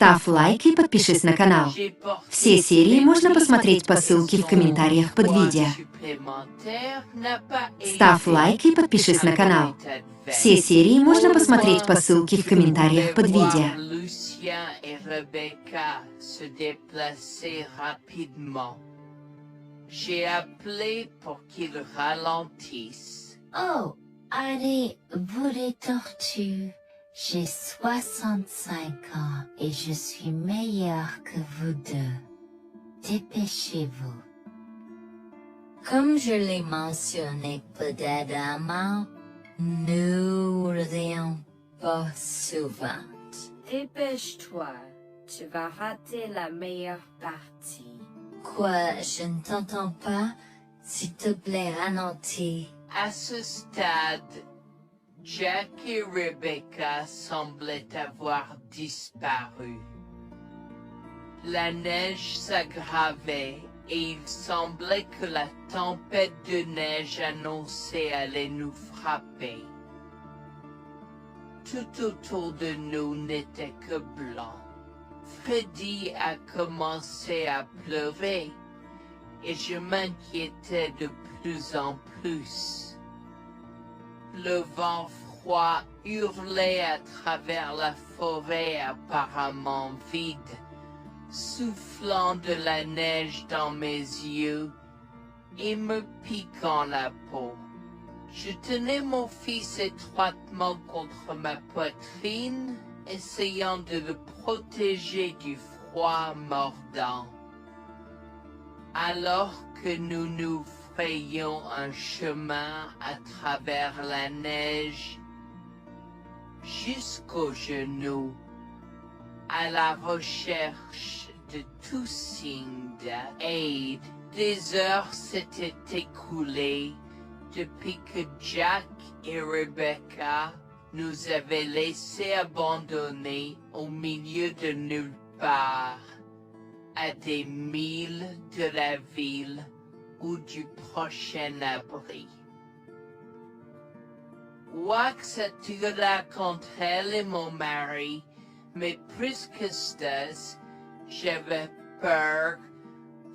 Ставь лайк и подпишись на канал. Все серии можно посмотреть по ссылке в комментариях под видео. Ставь лайк и подпишись на канал. Все серии можно посмотреть по ссылке в комментариях под видео. Lucien et Rebecca se déplaçaient rapidement. J'ai appelé pour qu'ils ralentissent. Oh, allez, vous les tortues. J'ai 65 ans et je suis meilleure que vous deux. Dépêchez-vous. Comme je l'ai mentionné peut-être avant, nous rions pas souvent. Dépêche-toi, tu vas rater la meilleure partie. Quoi, je ne t'entends pas? S'il te plaît, ralentis. À ce stade, Jack et Rebecca semblaient avoir disparu. La neige s'aggravait et il semblait que la tempête de neige annoncée allait nous frapper. Tout autour de nous n'était que blanc. Freddy a commencé à pleurer et je m'inquiétais de plus en plus. Le vent froid hurlait à travers la forêt apparemment vide, soufflant de la neige dans mes yeux et me piquant la peau. Je tenais mon fils étroitement contre ma poitrine, essayant de le protéger du froid mordant. Alors que nous nous frayions un chemin à travers la neige, jusqu'aux genoux, à la recherche de tout signe d'aide, des heures s'étaient écoulées depuis que Jack et Rebecca nous avaient laissés abandonnés au milieu de nulle part, à des milles de la ville ou du prochain abri. Wax attira contre elle et mon mari, mais plus que ça, j'avais peur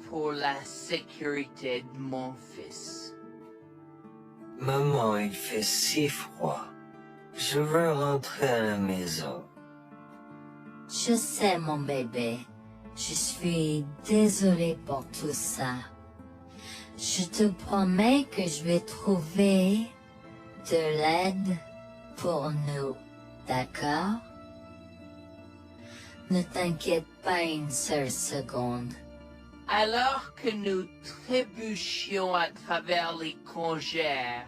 pour la sécurité de mon fils. Maman, il fait si froid. Je veux rentrer à la maison. Je sais, mon bébé. Je suis désolée pour tout ça. Je te promets que je vais trouver de l'aide pour nous, d'accord? Ne t'inquiète pas une seule seconde. Alors que nous trébuchions à travers les congères,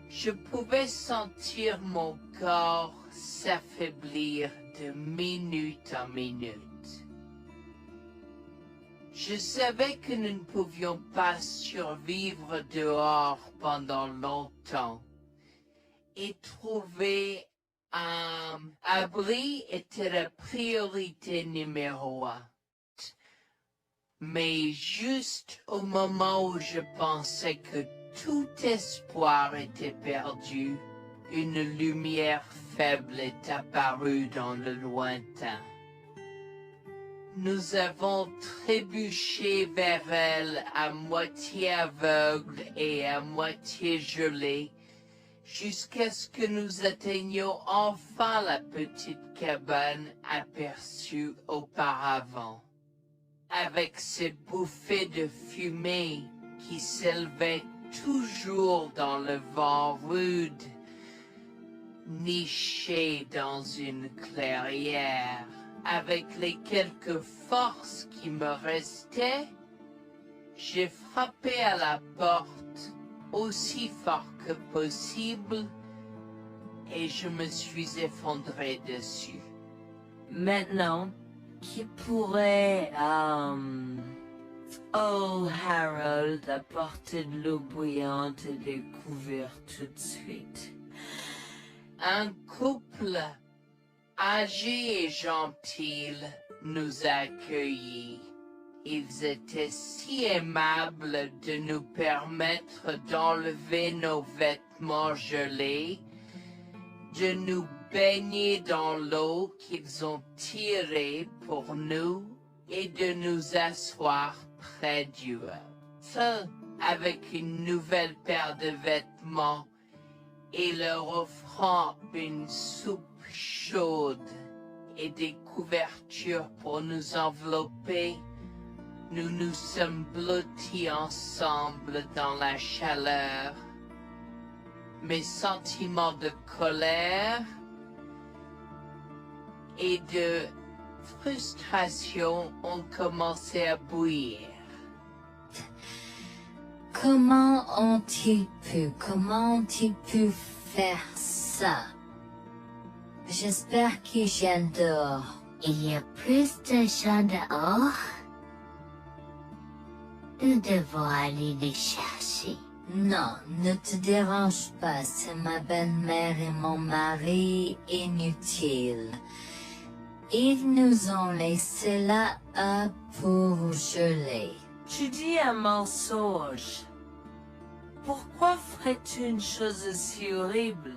je pouvais sentir mon corps s'affaiblir de minute en minute. Je savais que nous ne pouvions pas survivre dehors pendant longtemps, et trouver un abri était la priorité numéro 1. Mais juste au moment où je pensais que tout espoir était perdu, une lumière faible est apparue dans le lointain. Nous avons trébuché vers elle à moitié aveugle et à moitié gelé, jusqu'à ce que nous atteignions enfin la petite cabane aperçue auparavant, avec ses bouffées de fumée qui s'élevaient toujours dans le vent rude, nichées dans une clairière. Avec les quelques forces qui me restaient, j'ai frappé à la porte aussi fort que possible et je me suis effondré dessus. Maintenant, qui pourrait, oh Harold, apporter de l'eau bouillante et des couverts tout de suite? Un couple âgé et gentil nous a accueillis. Ils étaient si aimables de nous permettre d'enlever nos vêtements gelés, de nous baigner dans l'eau qu'ils ont tirée pour nous et de nous asseoir près du feu avec une nouvelle paire de vêtements et leur offrant une soupe chaude et des couvertures pour nous envelopper. Nous nous sommes blottis ensemble dans la chaleur. Mes sentiments de colère et de frustration ont commencé à bouillir. Comment ont-ils pu faire ça? J'espère qu'ils viennent dehors. Il y a plus de gens dehors. Nous devons aller les chercher. Non, ne te dérange pas, c'est ma belle-mère et mon mari inutiles. Ils nous ont laissé là pour geler. Tu dis un mensonge. Pourquoi ferais-tu une chose aussi horrible?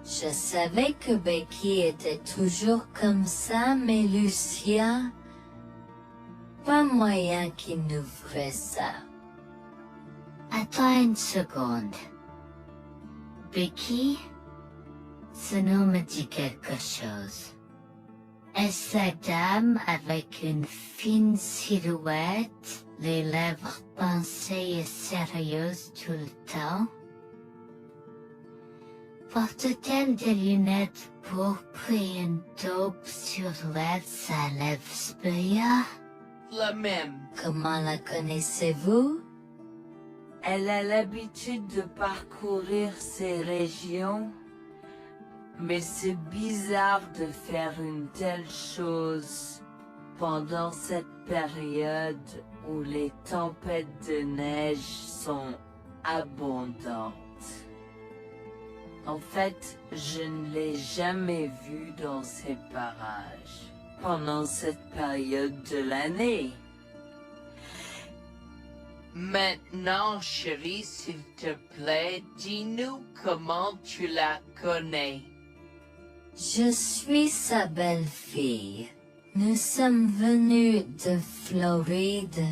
Je savais que Becky était toujours comme ça, mais Lucia, pas moyen qu'il nous ferait ça. Attends une seconde. Becky, ce nom me dit quelque chose. Est-ce la dame avec une fine silhouette, les lèvres pincées et sérieuses tout le temps? Porte-t-elle des lunettes pourpres et une taupe sur l'aide sa lèvre spéa? La même. Comment la connaissez-vous? Elle a l'habitude de parcourir ces régions, mais c'est bizarre de faire une telle chose pendant cette période où les tempêtes de neige sont abondantes. En fait, je ne l'ai jamais vue dans ces parages pendant cette période de l'année. Maintenant, chérie, s'il te plaît, dis-nous comment tu la connais. Je suis sa belle-fille. Nous sommes venus de Floride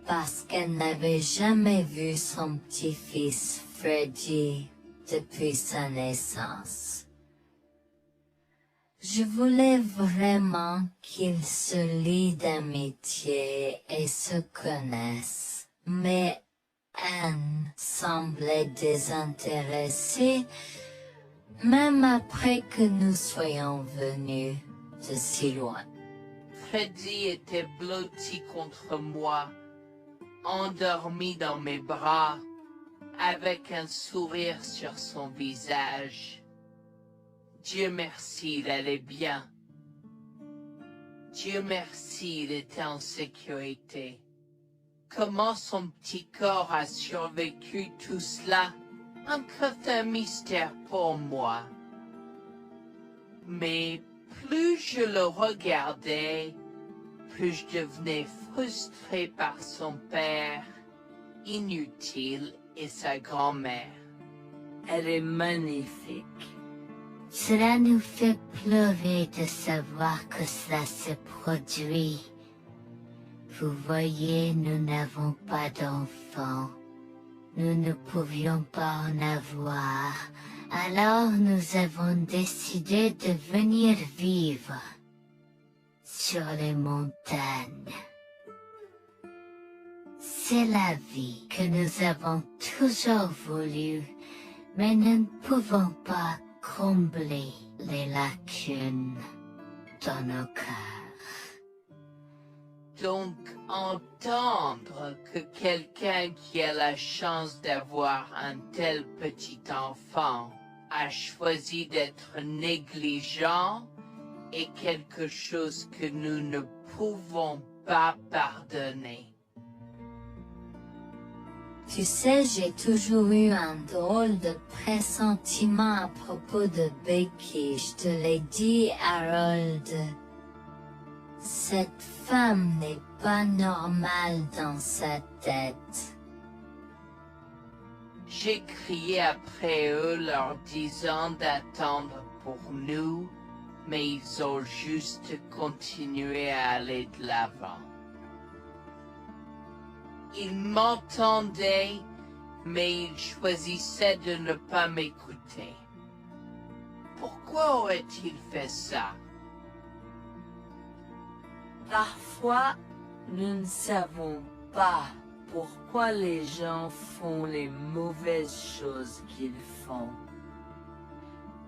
parce qu'elle n'avait jamais vu son petit-fils Freddy depuis sa naissance. Je voulais vraiment qu'ils se lient d'amitié et se connaissent, mais Anne semblait désintéressée, même après que nous soyons venus de si loin. Freddy était blotti contre moi, endormi dans mes bras, avec un sourire sur son visage. Dieu merci, il allait bien. Dieu merci, il était en sécurité. Comment son petit corps a survécu tout cela? Encore un mystère pour moi. Mais plus je le regardais, plus je devenais frustré par son père, inutile, et sa grand-mère. Elle est magnifique. Cela nous fait pleurer de savoir que cela se produit. Vous voyez, nous n'avons pas d'enfants. Nous ne pouvions pas en avoir. Alors nous avons décidé de venir vivre sur les montagnes. C'est la vie que nous avons toujours voulu, mais nous ne pouvons pas combler les lacunes dans nos cœurs. Donc, entendre que quelqu'un qui a la chance d'avoir un tel petit enfant a choisi d'être négligent est quelque chose que nous ne pouvons pas pardonner. Tu sais, j'ai toujours eu un drôle de pressentiment à propos de Becky, je te l'ai dit, Harold. Cette femme n'est pas normale dans sa tête. J'ai crié après eux leur disant d'attendre pour nous, mais ils ont juste continué à aller de l'avant. Ils m'entendaient, mais ils choisissaient de ne pas m'écouter. Pourquoi aurait-il fait ça? Parfois, nous ne savons pas pourquoi les gens font les mauvaises choses qu'ils font.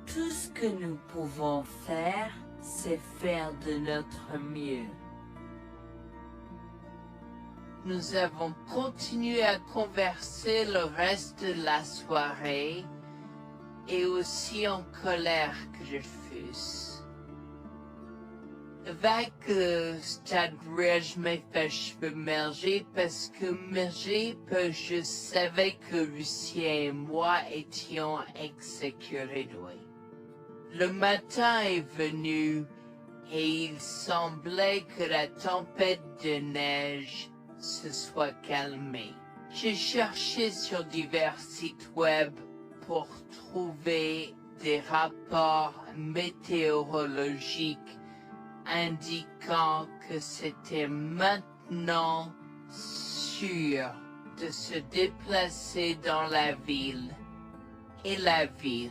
Tout ce que nous pouvons faire, c'est faire de notre mieux. Nous avons continué à converser le reste de la soirée, et aussi en colère que je fusse. Avec le stade où je m'ai fait cheveux merger parce que je savais que Lucien et moi étions exécurés de lui. Le matin est venu et il semblait que la tempête de neige se soit calmée. J'ai cherché sur divers sites web pour trouver des rapports météorologiques indiquant que c'était maintenant sûr de se déplacer dans la ville. Et la ville.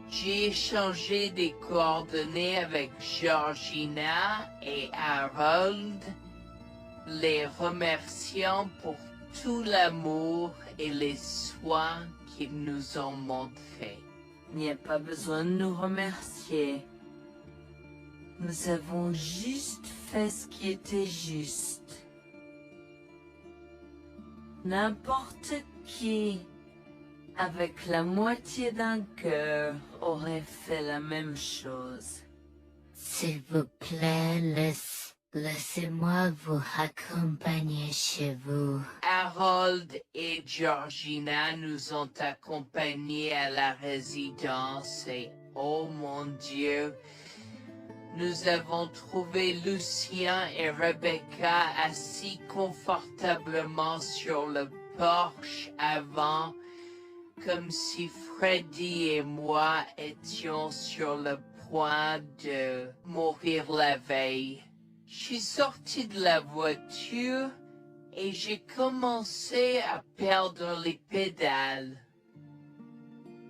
J'ai échangé des coordonnées avec Georgina et Harold, les remerciant pour tout l'amour et les soins qu'ils nous ont montrés. Il n'y a pas besoin de nous remercier. Nous avons juste fait ce qui était juste. N'importe qui, avec la moitié d'un cœur, aurait fait la même chose. S'il vous plaît, laissez-moi vous accompagner chez vous. Harold et Georgina nous ont accompagnés à la résidence et, oh mon Dieu, nous avons trouvé Lucien et Rebecca assis confortablement sur le porche avant, comme si Freddy et moi étions sur le point de mourir la veille. Je suis sorti de la voiture et j'ai commencé à perdre les pédales.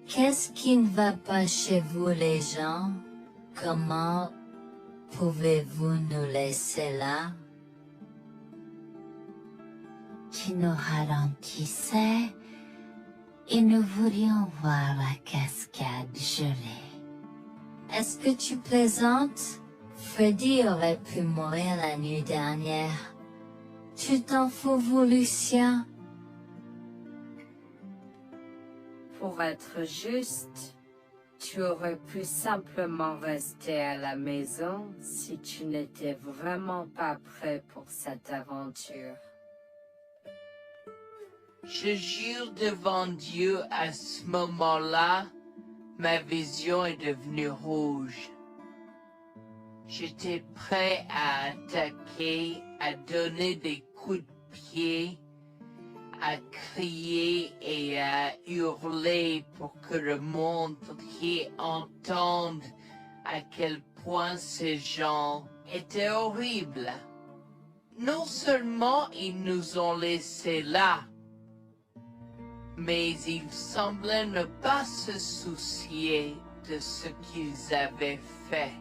Qu'est-ce qui ne va pas chez vous, les gens? Comment pouvez-vous nous laisser là? Tu nous ralentissais et nous voulions voir la cascade gelée. Est-ce que tu plaisantes? Freddy aurait pu mourir la nuit dernière. Tu t'en fous, vous, Lucien? Pour être juste, tu aurais pu simplement rester à la maison si tu n'étais vraiment pas prêt pour cette aventure. Je jure devant Dieu, à ce moment-là, ma vision est devenue rouge. J'étais prêt à attaquer, à donner des coups de pied, à crier et à hurler pour que le monde entier entende à quel point ces gens étaient horribles. Non seulement ils nous ont laissés là, mais ils semblaient ne pas se soucier de ce qu'ils avaient fait.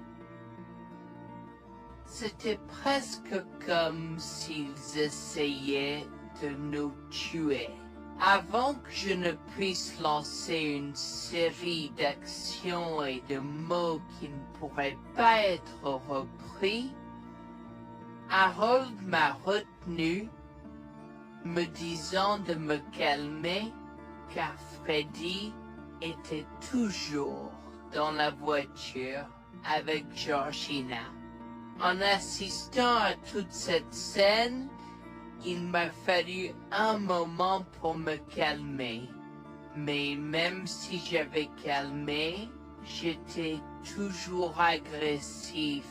C'était presque comme s'ils essayaient de nous tuer. Avant que je ne puisse lancer une série d'actions et de mots qui ne pourraient pas être repris, Harold m'a retenu, me disant de me calmer, car Freddy était toujours dans la voiture avec Georgina. En assistant à toute cette scène, il m'a fallu un moment pour me calmer. Mais même si j'avais calmé, j'étais toujours agressif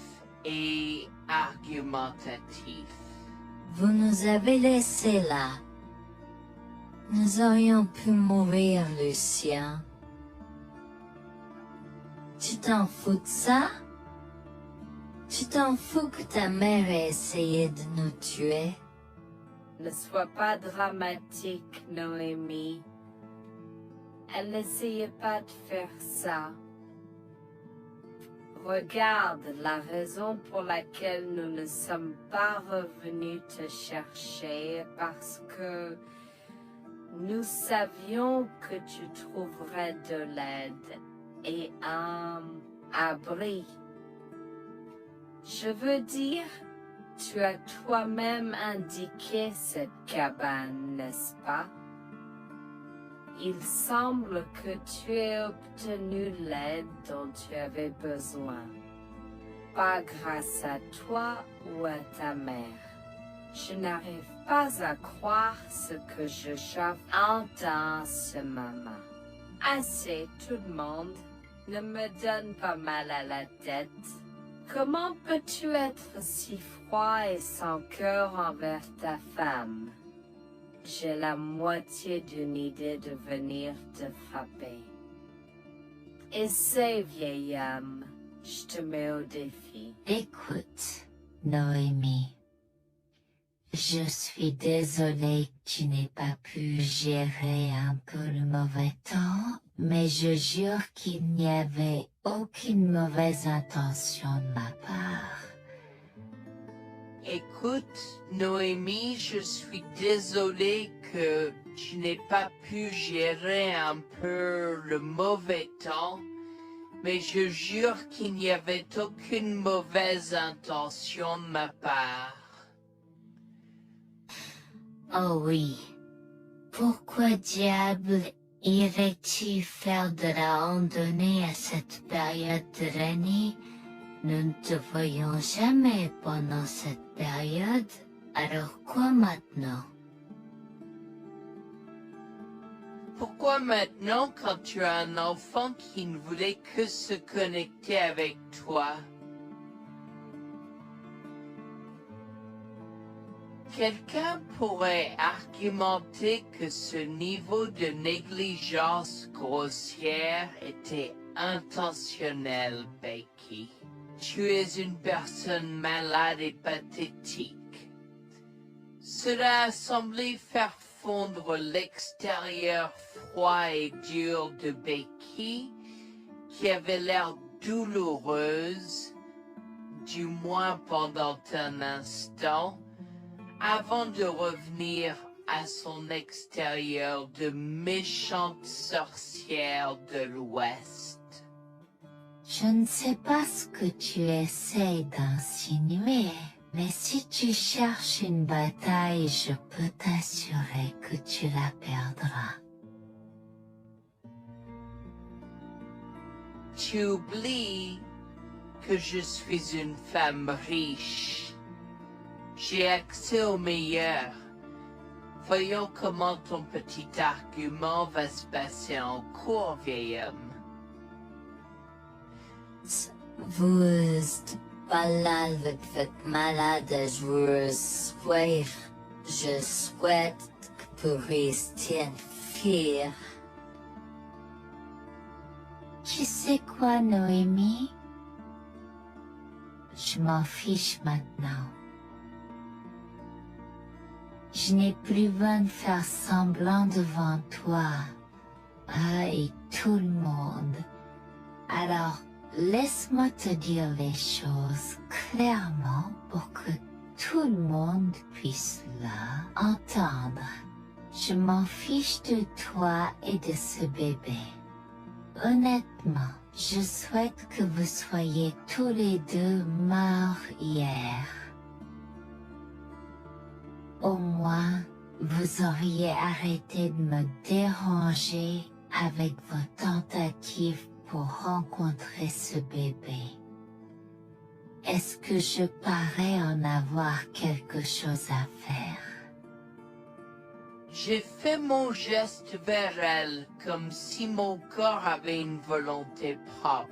et argumentatif. Vous nous avez laissés là. Nous aurions pu mourir, Lucien. Tu t'en fous de ça? Tu t'en fous que ta mère ait essayé de nous tuer? Ne sois pas dramatique, Noémie. Elle n'essayait pas de faire ça. Regarde, la raison pour laquelle nous ne sommes pas revenus te chercher est parce que nous savions que tu trouverais de l'aide et un abri. Je veux dire, tu as toi-même indiqué cette cabane, n'est-ce pas? Il semble que tu aies obtenu l'aide dont tu avais besoin. Pas grâce à toi ou à ta mère. Je n'arrive pas à croire ce que j'entends en ce moment. Assez, tout le monde. Ne me donne pas mal à la tête. Comment peux-tu être si froid et sans cœur envers ta femme? J'ai la moitié d'une idée de venir te frapper. Essaie, vieil homme. Je te mets au défi. Écoute, Noémie. Je suis désolée que tu n'aies pas pu gérer un peu le mauvais temps, mais je jure qu'il n'y avait aucune mauvaise intention de ma part. Écoute, Noémie, je suis désolé que tu n'aies pas pu gérer un peu le mauvais temps, mais je jure qu'il n'y avait aucune mauvaise intention de ma part. Oh oui. Pourquoi diable irais-tu faire de la randonnée à cette période de l'année? Nous ne te voyons jamais pendant cette période, alors quoi maintenant? Pourquoi maintenant quand tu as un enfant qui ne voulait que se connecter avec toi? Quelqu'un pourrait argumenter que ce niveau de négligence grossière était intentionnel, Becky. Tu es une personne malade et pathétique. Cela a semblé faire fondre l'extérieur froid et dur de Becky, qui avait l'air douloureuse, du moins pendant un instant, avant de revenir à son extérieur de méchante sorcière de l'Ouest. Je ne sais pas ce que tu essaies d'insinuer, mais si tu cherches une bataille, je peux t'assurer que tu la perdras. Tu oublies que je suis une femme riche. J'ai accès au meilleur. Voyons comment ton petit argument va se passer en cours, vieil homme. Vous êtes pas là avec votre malade joueuse. Je souhaite que vous restiez une fille. Tu sais quoi, Noémie? Je m'en fiche maintenant. Je n'ai plus besoin de faire semblant devant toi et tout le monde. Alors, laisse-moi te dire les choses clairement pour que tout le monde puisse entendre. Je m'en fiche de toi et de ce bébé. Honnêtement, je souhaite que vous soyez tous les deux morts hier. Au moins, vous auriez arrêté de me déranger avec vos tentatives pour rencontrer ce bébé. Est-ce que je parais en avoir quelque chose à faire? J'ai fait mon geste vers elle comme si mon corps avait une volonté propre.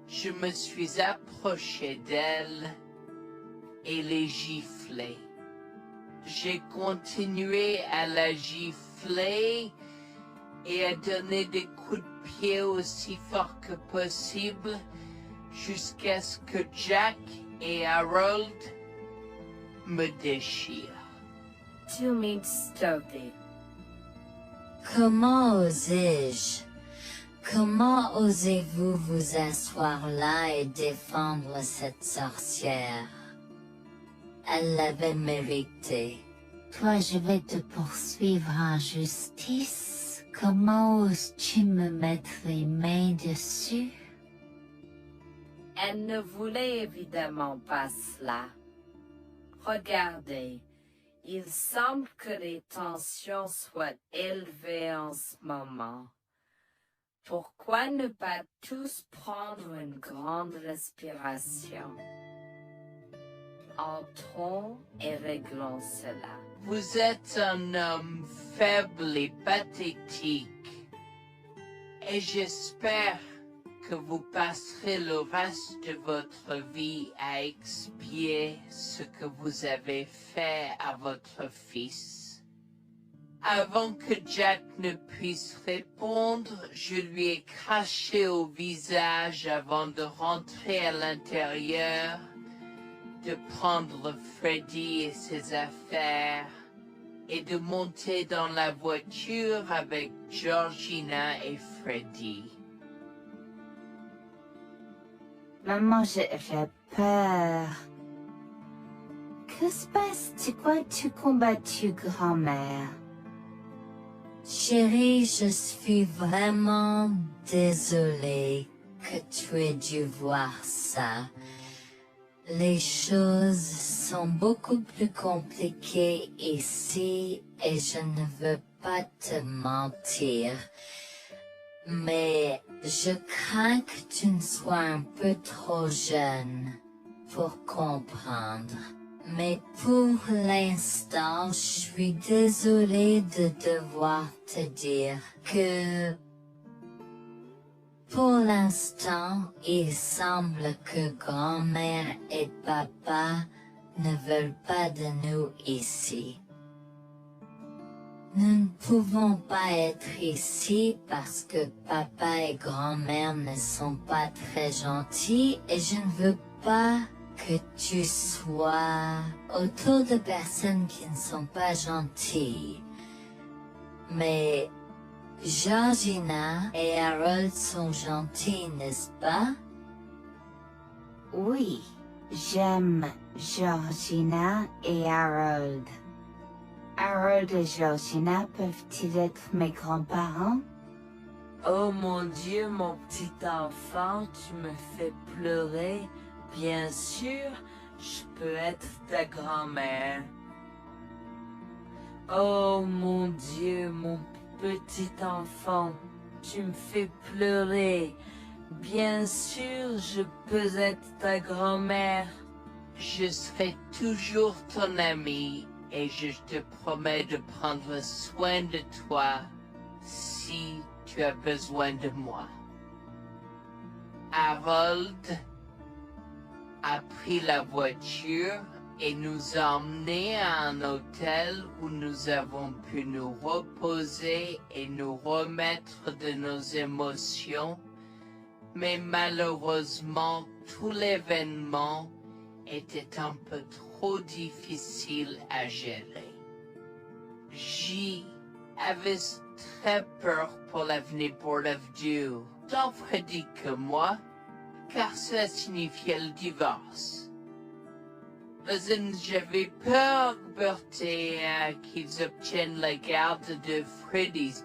Je me suis approché d'elle et l'ai giflée. J'ai continué à la gifler et à donner des coups de pied aussi fort que possible jusqu'à ce que Jack et Harold me déchirent. Tu m'instaudes. Comment osais-je? Comment osez-vous vous asseoir là et défendre cette sorcière? Elle l'avait mérité. Toi, je vais te poursuivre en justice. Comment oses-tu me mettre les mains dessus? Elle ne voulait évidemment pas cela. Regardez, il semble que les tensions soient élevées en ce moment. Pourquoi ne pas tous prendre une grande respiration? Entrons et réglons cela. Vous êtes un homme faible et pathétique, et j'espère que vous passerez le reste de votre vie à expier ce que vous avez fait à votre fils. Avant que Jack ne puisse répondre, je lui ai craché au visage avant de rentrer à l'intérieur, de prendre Freddy et ses affaires, et de monter dans la voiture avec Georgina et Freddy. Maman, j'ai peur. Que se passe-t-il? Quoi tu combattu, grand-mère? Chérie, je suis vraiment désolée que tu aies dû voir ça. Les choses sont beaucoup plus compliquées ici et je ne veux pas te mentir. Mais je crains que tu ne sois un peu trop jeune pour comprendre. Mais pour l'instant, je suis désolée de devoir te dire que pour l'instant, il semble que grand-mère et papa ne veulent pas de nous ici. Nous ne pouvons pas être ici parce que papa et grand-mère ne sont pas très gentils et je ne veux pas que tu sois autour de personnes qui ne sont pas gentilles. Mais Georgina et Harold sont gentils, n'est-ce pas? Oui, j'aime Georgina et Harold. Harold et Georgina peuvent-ils être mes grands-parents? Oh mon Dieu, mon petit enfant, tu me fais pleurer. Bien sûr, je peux être ta grand-mère. Oh mon Dieu, mon petit enfant, tu me fais pleurer. Bien sûr, je peux être ta grand-mère. Je serai toujours ton ami et je te promets de prendre soin de toi si tu as besoin de moi. Harold a pris la voiture et nous a emmenés à un hôtel où nous avons pu nous reposer et nous remettre de nos émotions, mais malheureusement tout l'événement était un peu trop difficile à gérer. J avait très peur pour l'avenir Bourne-of-Dew, tant Freddy que moi, car cela signifiait le divorce. Mais j'avais peur, Bertie, qu'ils obtiennent la garde de Freddy.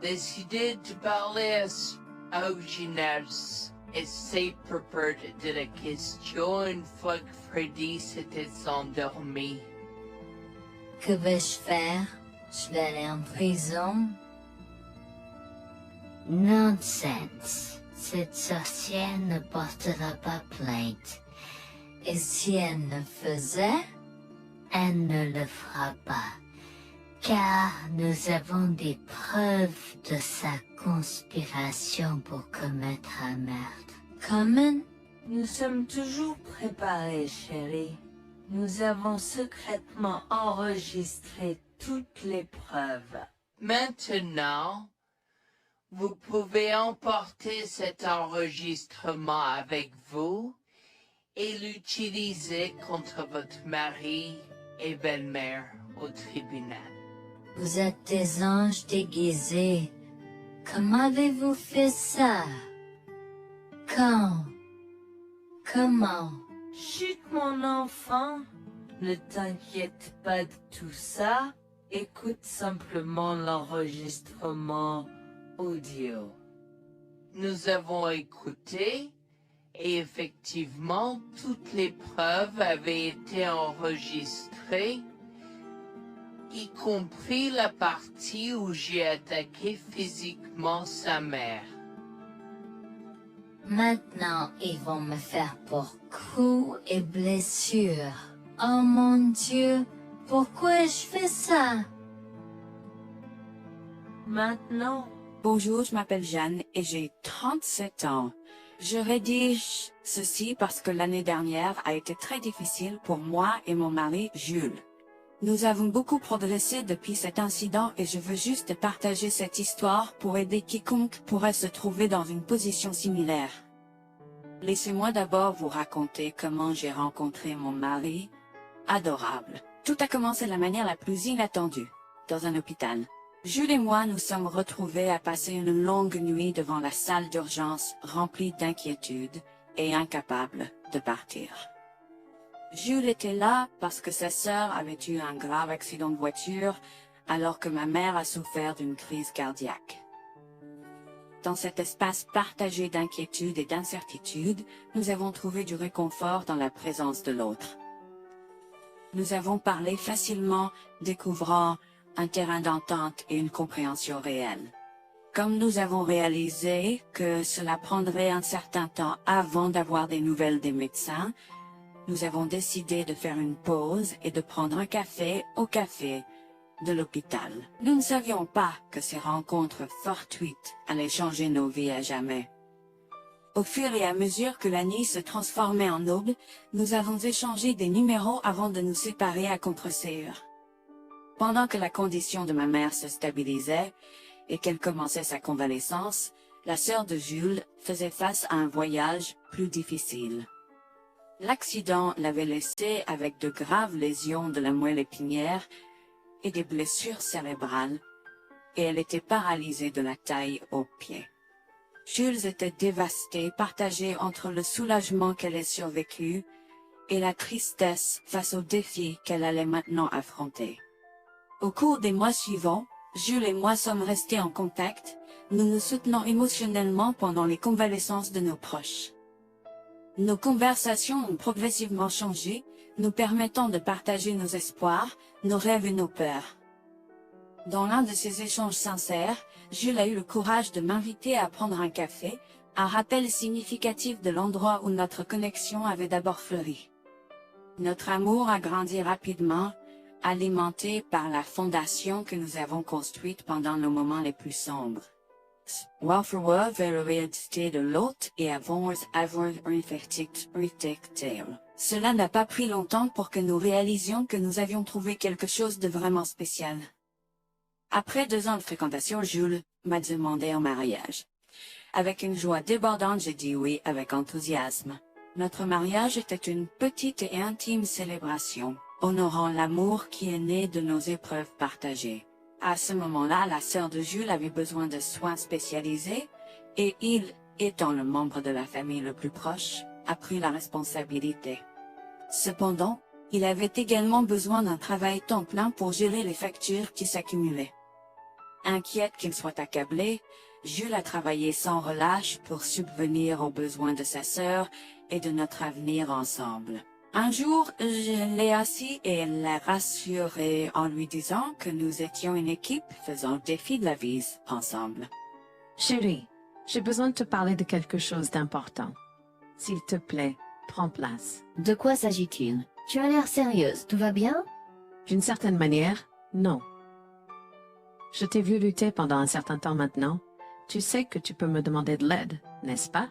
Décidé de parler à Eugénie et ses peurs de la question une fois que Freddy s'était endormi. Que vais-je faire? Je vais aller en prison? Nonsense. Cette sorcière ne portera pas plainte. Et si elle ne faisait? Elle ne le fera pas, car nous avons des preuves de sa conspiration pour commettre un meurtre. Comment? Nous sommes toujours préparés, chérie. Nous avons secrètement enregistré toutes les preuves. Maintenant, Vous pouvez emporter cet enregistrement avec vous et l'utiliser contre votre mari et belle-mère au tribunal. Vous êtes des anges déguisés. Comment avez-vous fait ça? Quand? Comment? Chut, mon enfant, ne t'inquiète pas de tout ça. Écoute simplement l'enregistrement audio. Nous avons écouté et effectivement toutes les preuves avaient été enregistrées, y compris la partie où j'ai attaqué physiquement sa mère. Maintenant, ils vont me faire pour coups et blessures. Oh mon Dieu, pourquoi je fais ça? Maintenant, Bonjour, je m'appelle Jeanne et j'ai 37 ans. Je rédige ceci parce que l'année dernière a été très difficile pour moi et mon mari Jules. Nous avons beaucoup progressé depuis cet incident et je veux juste partager cette histoire pour aider quiconque pourrait se trouver dans une position similaire. Laissez-moi d'abord vous raconter comment j'ai rencontré mon mari, adorable. Tout a commencé de la manière la plus inattendue, dans un hôpital. Jules et moi nous sommes retrouvés à passer une longue nuit devant la salle d'urgence remplie d'inquiétude et incapables de partir. Jules était là parce que sa sœur avait eu un grave accident de voiture alors que ma mère a souffert d'une crise cardiaque. Dans cet espace partagé d'inquiétude et d'incertitude, nous avons trouvé du réconfort dans la présence de l'autre. Nous avons parlé facilement, découvrant un terrain d'entente et une compréhension réelle. Comme nous avons réalisé que cela prendrait un certain temps avant d'avoir des nouvelles des médecins, nous avons décidé de faire une pause et de prendre un café au café de l'hôpital. Nous ne savions pas que ces rencontres fortuites allaient changer nos vies à jamais. Au fur et à mesure que la nuit se transformait en aube, nous avons échangé des numéros avant de nous séparer à contre-séance. Pendant que la condition de ma mère se stabilisait et qu'elle commençait sa convalescence, la sœur de Jules faisait face à un voyage plus difficile. L'accident l'avait laissée avec de graves lésions de la moelle épinière et des blessures cérébrales, et elle était paralysée de la taille aux pieds. Jules était dévasté, partagé entre le soulagement qu'elle ait survécu et la tristesse face aux défis qu'elle allait maintenant affronter. Au cours des mois suivants, Jules et moi sommes restés en contact, nous nous soutenons émotionnellement pendant les convalescences de nos proches. Nos conversations ont progressivement changé, nous permettant de partager nos espoirs, nos rêves et nos peurs. Dans l'un de ces échanges sincères, Jules a eu le courage de m'inviter à prendre un café, un rappel significatif de l'endroit où notre connexion avait d'abord fleuri. Notre amour a grandi rapidement, alimenté par la fondation que nous avons construite pendant nos moments les plus sombres. Welfare vérifié de l'autre et avons avoir réfléchi. Cela n'a pas pris longtemps pour que nous réalisions que nous avions trouvé quelque chose de vraiment spécial. Après 2 ans de fréquentation, Jules m'a demandé en mariage. Avec une joie débordante, j'ai dit oui avec enthousiasme. Notre mariage était une petite et intime célébration, honorant l'amour qui est né de nos épreuves partagées. À ce moment-là, la sœur de Jules avait besoin de soins spécialisés, et il, étant le membre de la famille le plus proche, a pris la responsabilité. Cependant, il avait également besoin d'un travail temps plein pour gérer les factures qui s'accumulaient. Inquiète qu'il soit accablé, Jules a travaillé sans relâche pour subvenir aux besoins de sa sœur et de notre avenir ensemble. Un jour, je l'ai assis et l'ai rassuré en lui disant que nous étions une équipe faisant le défi de la vie ensemble. Chérie, j'ai besoin de te parler de quelque chose d'important. S'il te plaît, prends place. De quoi s'agit-il? Tu as l'air sérieuse, tout va bien? D'une certaine manière, non. Je t'ai vu lutter pendant un certain temps maintenant. Tu sais que tu peux me demander de l'aide, n'est-ce pas?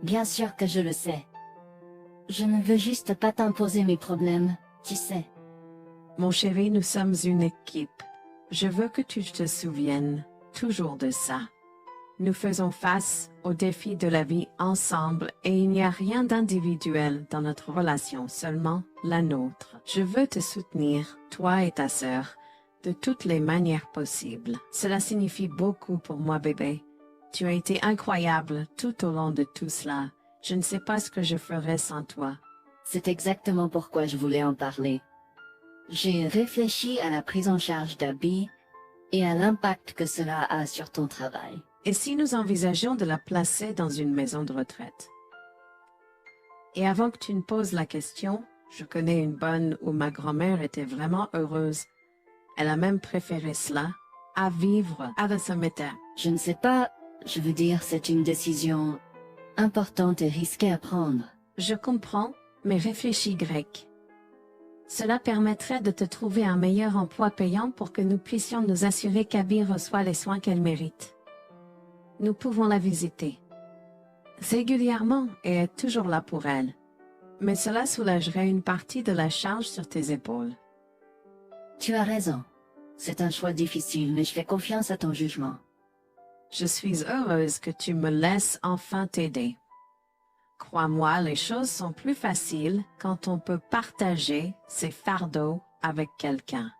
Bien sûr que je le sais. Je ne veux juste pas t'imposer mes problèmes, tu sais. Mon chéri, nous sommes une équipe. Je veux que tu te souviennes toujours de ça. Nous faisons face aux défis de la vie ensemble et il n'y a rien d'individuel dans notre relation, seulement la nôtre. Je veux te soutenir, toi et ta sœur, de toutes les manières possibles. Cela signifie beaucoup pour moi, bébé. Tu as été incroyable tout au long de tout cela. Je ne sais pas ce que je ferais sans toi. C'est exactement pourquoi je voulais en parler. J'ai réfléchi à la prise en charge d'Abby et à l'impact que cela a sur ton travail. Et si nous envisageons de la placer dans une maison de retraite? Et avant que tu ne poses la question, je connais une bonne où ma grand-mère était vraiment heureuse. Elle a même préféré cela à vivre avec son métier. Je ne sais pas, je veux dire, c'est une décision importante et risquée à prendre. Je comprends, mais réfléchis grec. Cela permettrait de te trouver un meilleur emploi payant pour que nous puissions nous assurer qu'Abby reçoit les soins qu'elle mérite. Nous pouvons la visiter régulièrement et être toujours là pour elle. Mais cela soulagerait une partie de la charge sur tes épaules. Tu as raison. C'est un choix difficile, mais je fais confiance à ton jugement. Je suis heureuse que tu me laisses enfin t'aider. Crois-moi, les choses sont plus faciles quand on peut partager ses fardeaux avec quelqu'un.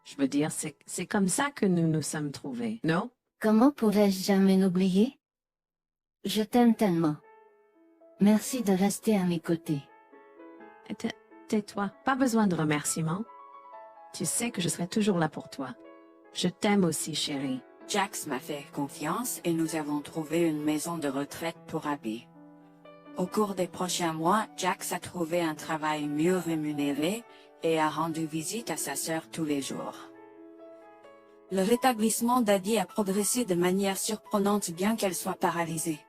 Je veux dire, c'est comme ça que nous nous sommes trouvés, non? Comment pourrais-je jamais l'oublier? Je t'aime tellement. Merci de rester à mes côtés. Tais-toi, pas besoin de remerciements. Tu sais que je serai toujours là pour toi. Je t'aime aussi, chérie. Jax m'a fait confiance et nous avons trouvé une maison de retraite pour Abby. Au cours des prochains mois, Jax a trouvé un travail mieux rémunéré et a rendu visite à sa sœur tous les jours. Le rétablissement d'Abby a progressé de manière surprenante bien qu'elle soit paralysée.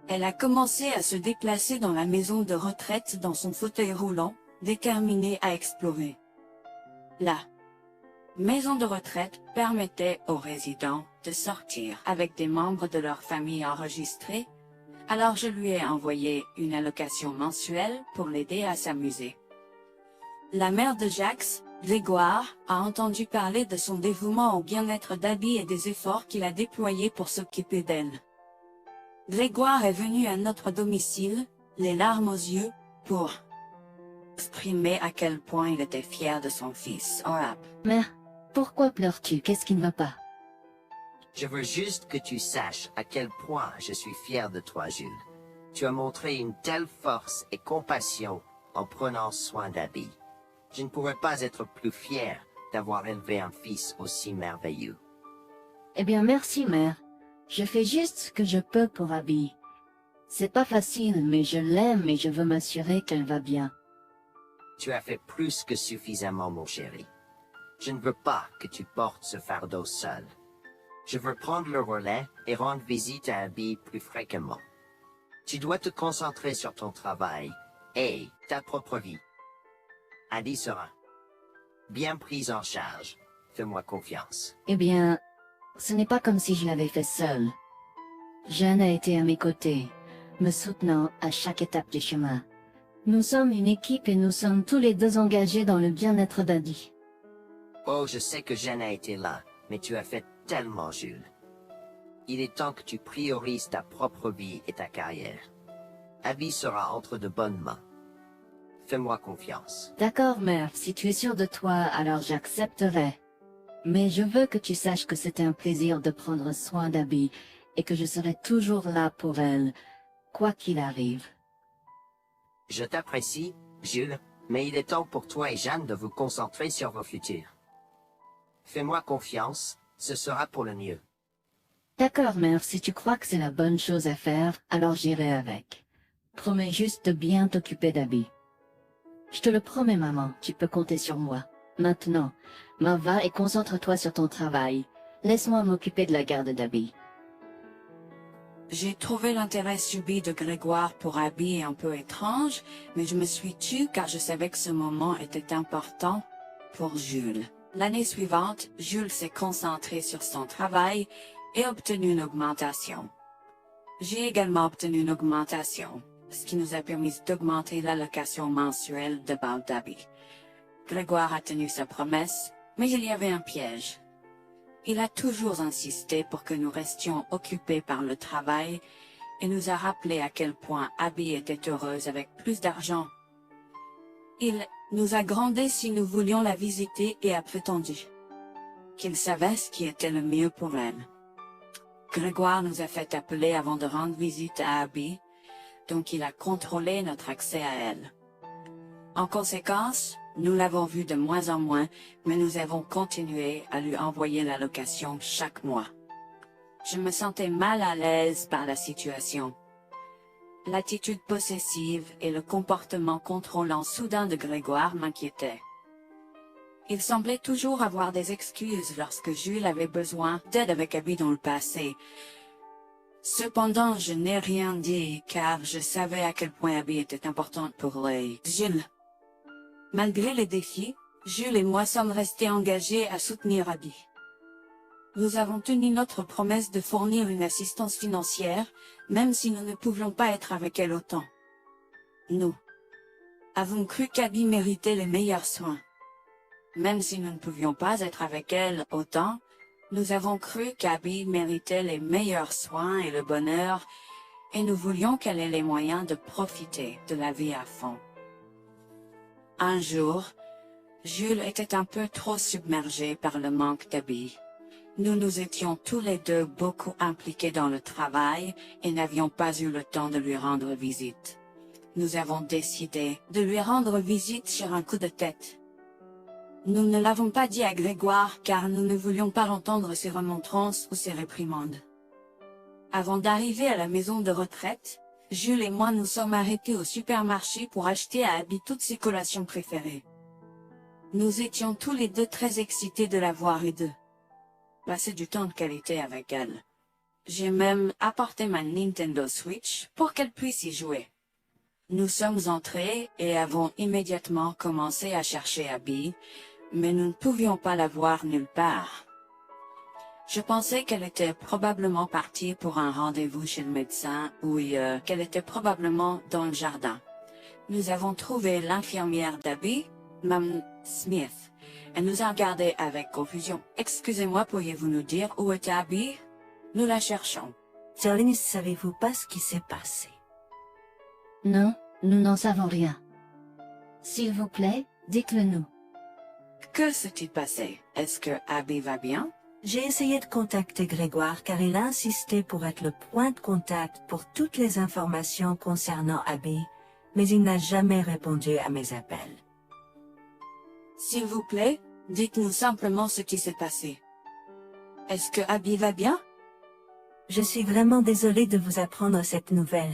Elle a commencé à se déplacer dans la maison de retraite dans son fauteuil roulant, déterminée à explorer. La maison de retraite permettait aux résidents de sortir avec des membres de leur famille enregistrés, alors je lui ai envoyé une allocation mensuelle pour l'aider à s'amuser. La mère de Jax, Grégoire, a entendu parler de son dévouement au bien-être d'Abby et des efforts qu'il a déployés pour s'occuper d'elle. Grégoire est venu à notre domicile, les larmes aux yeux, pour exprimer à quel point il était fier de son fils. Mère, pourquoi pleures-tu? Qu'est-ce qui ne va pas? Je veux juste que tu saches à quel point je suis fier de toi, Jules. Tu as montré une telle force et compassion en prenant soin d'Abby. Je ne pourrais pas être plus fier d'avoir élevé un fils aussi merveilleux. Eh bien, merci, mère. Je fais juste ce que je peux pour Abby. C'est pas facile, mais je l'aime et je veux m'assurer qu'elle va bien. Tu as fait plus que suffisamment, mon chéri. Je ne veux pas que tu portes ce fardeau seul. Je veux prendre le relais et rendre visite à Abby plus fréquemment. Tu dois te concentrer sur ton travail et ta propre vie. Abby sera bien prise en charge. Fais-moi confiance. Eh bien, ce n'est pas comme si je l'avais fait seule. Jeanne a été à mes côtés, me soutenant à chaque étape du chemin. Nous sommes une équipe et nous sommes tous les deux engagés dans le bien-être d'Abby. Oh, je sais que Jeanne a été là, mais tu as fait tellement, Jules. Il est temps que tu priorises ta propre vie et ta carrière. Abby sera entre de bonnes mains. Fais-moi confiance. D'accord, mère, si tu es sûre de toi, alors j'accepterai. Mais je veux que tu saches que c'était un plaisir de prendre soin d'Abby et que je serai toujours là pour elle, quoi qu'il arrive. Je t'apprécie, Jules, mais il est temps pour toi et Jeanne de vous concentrer sur vos futurs. Fais-moi confiance, ce sera pour le mieux. D'accord, mère, si tu crois que c'est la bonne chose à faire, alors j'irai avec. Promets juste de bien t'occuper d'Abby. Je te le promets, maman, tu peux compter sur moi. Maintenant, va et concentre-toi sur ton travail. Laisse-moi m'occuper de la garde d'Abby. J'ai trouvé l'intérêt subi de Grégoire pour Abby un peu étrange, mais je me suis tue car je savais que ce moment était important pour Jules. L'année suivante, Jules s'est concentré sur son travail et obtenu une augmentation. J'ai également obtenu une augmentation, ce qui nous a permis d'augmenter l'allocation mensuelle de base d'Abby. Grégoire a tenu sa promesse, mais il y avait un piège. Il a toujours insisté pour que nous restions occupés par le travail et nous a rappelé à quel point Abby était heureuse avec plus d'argent. Il nous a grondé si nous voulions la visiter et a prétendu qu'il savait ce qui était le mieux pour elle. Grégoire nous a fait appeler avant de rendre visite à Abby, donc il a contrôlé notre accès à elle. En conséquence, nous l'avons vue de moins en moins, mais nous avons continué à lui envoyer la location chaque mois. Je me sentais mal à l'aise par la situation. L'attitude possessive et le comportement contrôlant soudain de Grégoire m'inquiétaient. Il semblait toujours avoir des excuses lorsque Jules avait besoin d'aide avec Abby dans le passé. Cependant, je n'ai rien dit car je savais à quel point Abby était importante pour Jules. Malgré les défis, Jules et moi sommes restés engagés à soutenir Abby. Nous avons tenu notre promesse de fournir une assistance financière, même si nous ne pouvions pas être avec elle autant. Nous avons cru qu'Abby méritait les meilleurs soins. Même si nous ne pouvions pas être avec elle autant, nous avons cru qu'Abby méritait les meilleurs soins et le bonheur, et nous voulions qu'elle ait les moyens de profiter de la vie à fond. Un jour, Jules était un peu trop submergé par le manque d'Abby. Nous nous étions tous les deux beaucoup impliqués dans le travail et n'avions pas eu le temps de lui rendre visite. Nous avons décidé de lui rendre visite sur un coup de tête. Nous ne l'avons pas dit à Grégoire car nous ne voulions pas entendre ses remontrances ou ses réprimandes. Avant d'arriver à la maison de retraite, Jules et moi nous sommes arrêtés au supermarché pour acheter à Abby toutes ses collations préférées. Nous étions tous les deux très excités de la voir et de passer du temps de qualité avec elle. J'ai même apporté ma Nintendo Switch pour qu'elle puisse y jouer. Nous sommes entrés et avons immédiatement commencé à chercher Abby, mais nous ne pouvions pas la voir nulle part. Je pensais qu'elle était probablement partie pour un rendez-vous chez le médecin ou qu'elle était probablement dans le jardin. Nous avons trouvé l'infirmière d'Abby, Mme Smith. Elle nous a regardés avec confusion. « Excusez-moi, pourriez-vous nous dire où était Abby? Nous la cherchons. » Jolene, savez-vous pas ce qui s'est passé? Non, nous n'en savons rien. S'il vous plaît, dites-le nous. Que s'est-il passé? Est-ce que Abby va bien? J'ai essayé de contacter Grégoire car il a insisté pour être le point de contact pour toutes les informations concernant Abby, mais il n'a jamais répondu à mes appels. S'il vous plaît, dites-nous simplement ce qui s'est passé. Est-ce que Abby va bien? Je suis vraiment désolée de vous apprendre cette nouvelle.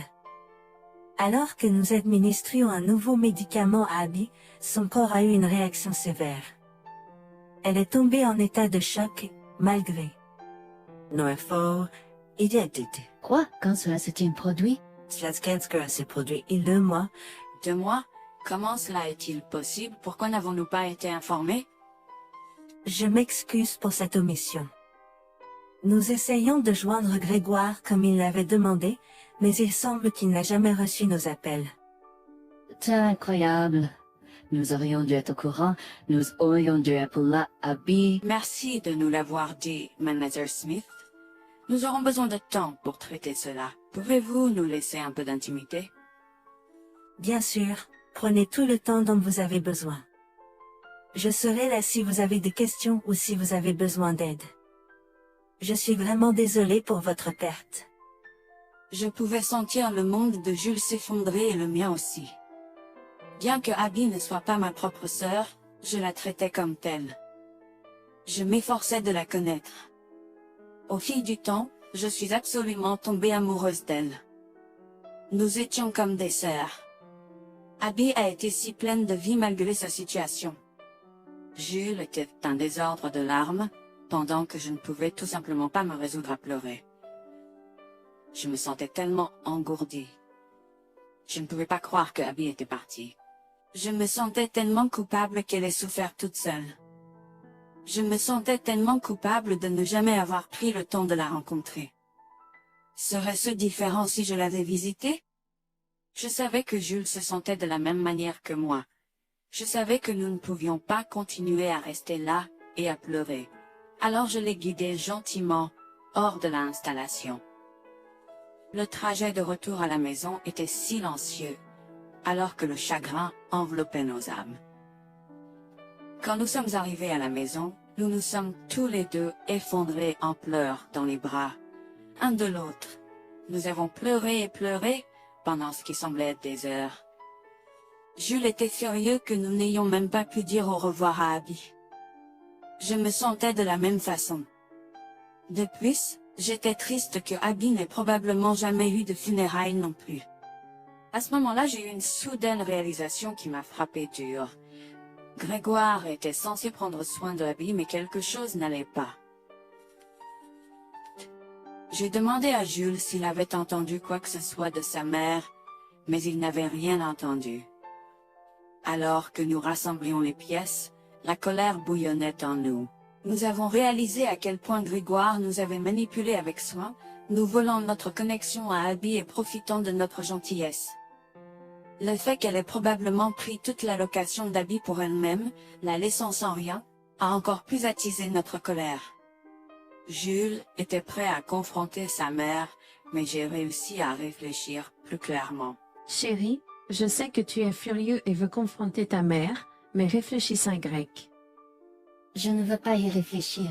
Alors que nous administrions un nouveau médicament à Abby, son corps a eu une réaction sévère. Elle est tombée en état de choc, malgré nos efforts. Il a été. Quoi? Quand cela s'est-il produit? Cela s'est produit il y a 2 mois. 2 mois? Comment cela est-il possible? Pourquoi n'avons-nous pas été informés? Je m'excuse pour cette omission. Nous essayons de joindre Grégoire comme il l'avait demandé, mais il semble qu'il n'a jamais reçu nos appels. C'est incroyable. Nous aurions dû être au courant, nous aurions dû appeler là Abby. Merci de nous l'avoir dit, Manager Smith. Nous aurons besoin de temps pour traiter cela. Pouvez-vous nous laisser un peu d'intimité? Bien sûr, prenez tout le temps dont vous avez besoin. Je serai là si vous avez des questions ou si vous avez besoin d'aide. Je suis vraiment désolée pour votre perte. Je pouvais sentir le monde de Jules s'effondrer et le mien aussi. Bien que Abby ne soit pas ma propre sœur, je la traitais comme telle. Je m'efforçais de la connaître. Au fil du temps, je suis absolument tombée amoureuse d'elle. Nous étions comme des sœurs. Abby a été si pleine de vie malgré sa situation. Jules était un désordre de larmes, pendant que je ne pouvais tout simplement pas me résoudre à pleurer. Je me sentais tellement engourdie. Je ne pouvais pas croire que Abby était partie. Je me sentais tellement coupable qu'elle ait souffert toute seule. Je me sentais tellement coupable de ne jamais avoir pris le temps de la rencontrer. Serait-ce différent si je l'avais visitée? Je savais que Jules se sentait de la même manière que moi. Je savais que nous ne pouvions pas continuer à rester là et à pleurer. Alors je l'ai guidé gentiment hors de l'installation. Le trajet de retour à la maison était silencieux, alors que le chagrin enveloppait nos âmes. Quand nous sommes arrivés à la maison, nous nous sommes tous les deux effondrés en pleurs dans les bras, un de l'autre. Nous avons pleuré et pleuré pendant ce qui semblait être des heures. Jules était furieux que nous n'ayons même pas pu dire au revoir à Abby. Je me sentais de la même façon. De plus, j'étais triste que Abby n'ait probablement jamais eu de funérailles non plus. À ce moment-là, j'ai eu une soudaine réalisation qui m'a frappé dur. Grégoire était censé prendre soin de Abby, mais quelque chose n'allait pas. J'ai demandé à Jules s'il avait entendu quoi que ce soit de sa mère, mais il n'avait rien entendu. Alors que nous rassemblions les pièces, la colère bouillonnait en nous. Nous avons réalisé à quel point Grégoire nous avait manipulés avec soin, nous volant notre connexion à Abby et profitant de notre gentillesse. Le fait qu'elle ait probablement pris toute l'allocation d'Abby pour elle-même, la laissant sans rien, a encore plus attisé notre colère. Jules était prêt à confronter sa mère, mais j'ai réussi à réfléchir plus clairement. Chérie, je sais que tu es furieux et veux confronter ta mère, mais réfléchis en grec. Je ne veux pas y réfléchir.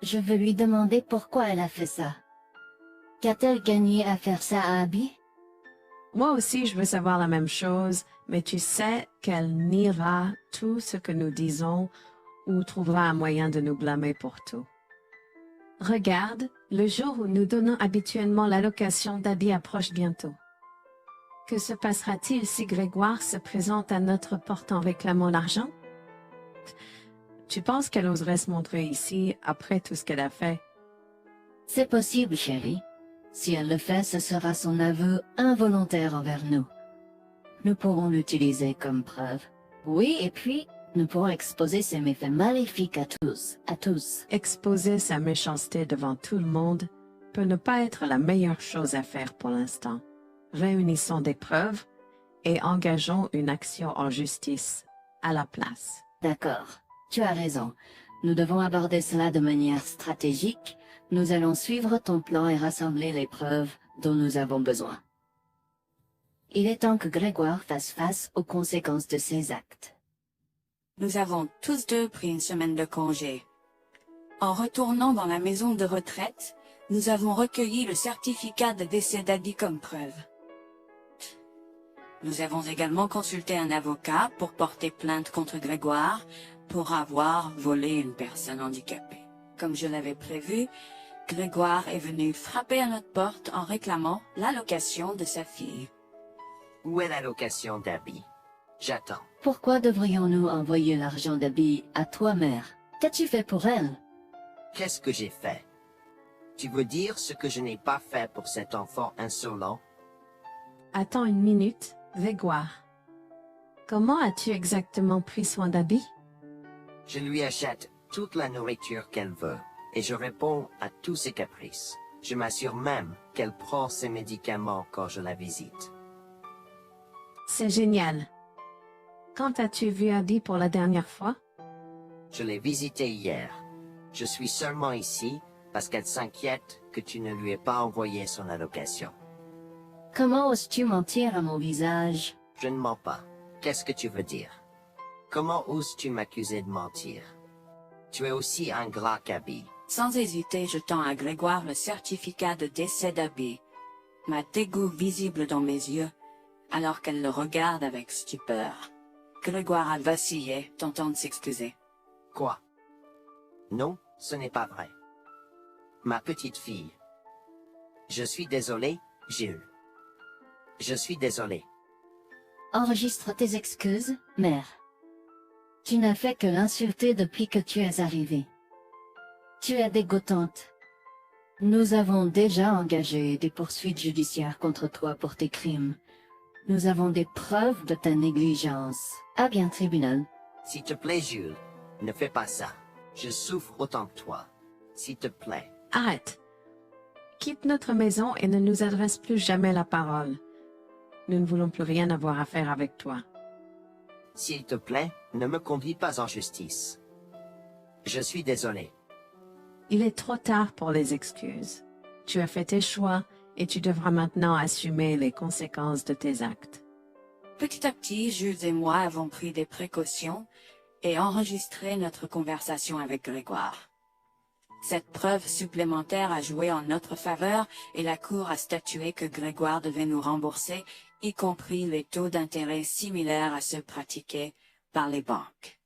Je veux lui demander pourquoi elle a fait ça. Qu'a-t-elle gagné à faire ça à Abby? Moi aussi, je veux savoir la même chose, mais tu sais qu'elle niera tout ce que nous disons ou trouvera un moyen de nous blâmer pour tout. Regarde, le jour où nous donnons habituellement l'allocation d'Abby approche bientôt. Que se passera-t-il si Grégoire se présente à notre porte en réclamant l'argent? Tu penses qu'elle oserait se montrer ici après tout ce qu'elle a fait? C'est possible, chérie. Si elle le fait, ce sera son aveu involontaire envers nous. Nous pourrons l'utiliser comme preuve. Oui, et puis, nous pourrons exposer ses méfaits maléfiques à tous. Exposer sa méchanceté devant tout le monde peut ne pas être la meilleure chose à faire pour l'instant. Réunissons des preuves et engageons une action en justice à la place. D'accord, tu as raison. Nous devons aborder cela de manière stratégique. Nous allons suivre ton plan et rassembler les preuves dont nous avons besoin. Il est temps que Grégoire fasse face aux conséquences de ses actes. Nous avons tous deux pris une semaine de congé. En retournant dans la maison de retraite, nous avons recueilli le certificat de décès d'Abby comme preuve. Nous avons également consulté un avocat pour porter plainte contre Grégoire pour avoir volé une personne handicapée. Comme je l'avais prévu, Grégoire est venu frapper à notre porte en réclamant l'allocation de sa fille. Où est l'allocation d'Abby? J'attends. Pourquoi devrions-nous envoyer l'argent d'Abby à toi, mère? Qu'as-tu fait pour elle? Qu'est-ce que j'ai fait? Tu veux dire ce que je n'ai pas fait pour cet enfant insolent? Attends une minute, Grégoire. Comment as-tu exactement pris soin d'Abby? Je lui achète toute la nourriture qu'elle veut, et je réponds à tous ses caprices. Je m'assure même qu'elle prend ses médicaments quand je la visite. C'est génial. Quand as-tu vu Abby pour la dernière fois? Je l'ai visitée hier. Je suis seulement ici parce qu'elle s'inquiète que tu ne lui aies pas envoyé son allocation. Comment oses-tu mentir à mon visage? Je ne mens pas. Qu'est-ce que tu veux dire? Comment oses-tu m'accuser de mentir? Tu es aussi ingrat qu'Abby. Sans hésiter, je tends à Grégoire le certificat de décès d'Abby, ma dégoût visible dans mes yeux, alors qu'elle le regarde avec stupeur. Grégoire a vacillé, tentant de s'excuser. Quoi? Non, ce n'est pas vrai. Ma petite fille. Je suis désolé, Jules. Je suis désolé. Enregistre tes excuses, mère. Tu n'as fait que l'insulter depuis que tu es arrivée. Tu es dégoûtante. Nous avons déjà engagé des poursuites judiciaires contre toi pour tes crimes. Nous avons des preuves de ta négligence. À bien, tribunal. S'il te plaît, Jules, ne fais pas ça. Je souffre autant que toi. S'il te plaît. Arrête. Quitte notre maison et ne nous adresse plus jamais la parole. Nous ne voulons plus rien avoir à faire avec toi. S'il te plaît, ne me conduis pas en justice. Je suis désolé. Il est trop tard pour les excuses. Tu as fait tes choix et tu devras maintenant assumer les conséquences de tes actes. Petit à petit, Jules et moi avons pris des précautions et enregistré notre conversation avec Grégoire. Cette preuve supplémentaire a joué en notre faveur et la Cour a statué que Grégoire devait nous rembourser, y compris les taux d'intérêt similaires à ceux pratiqués par les banques.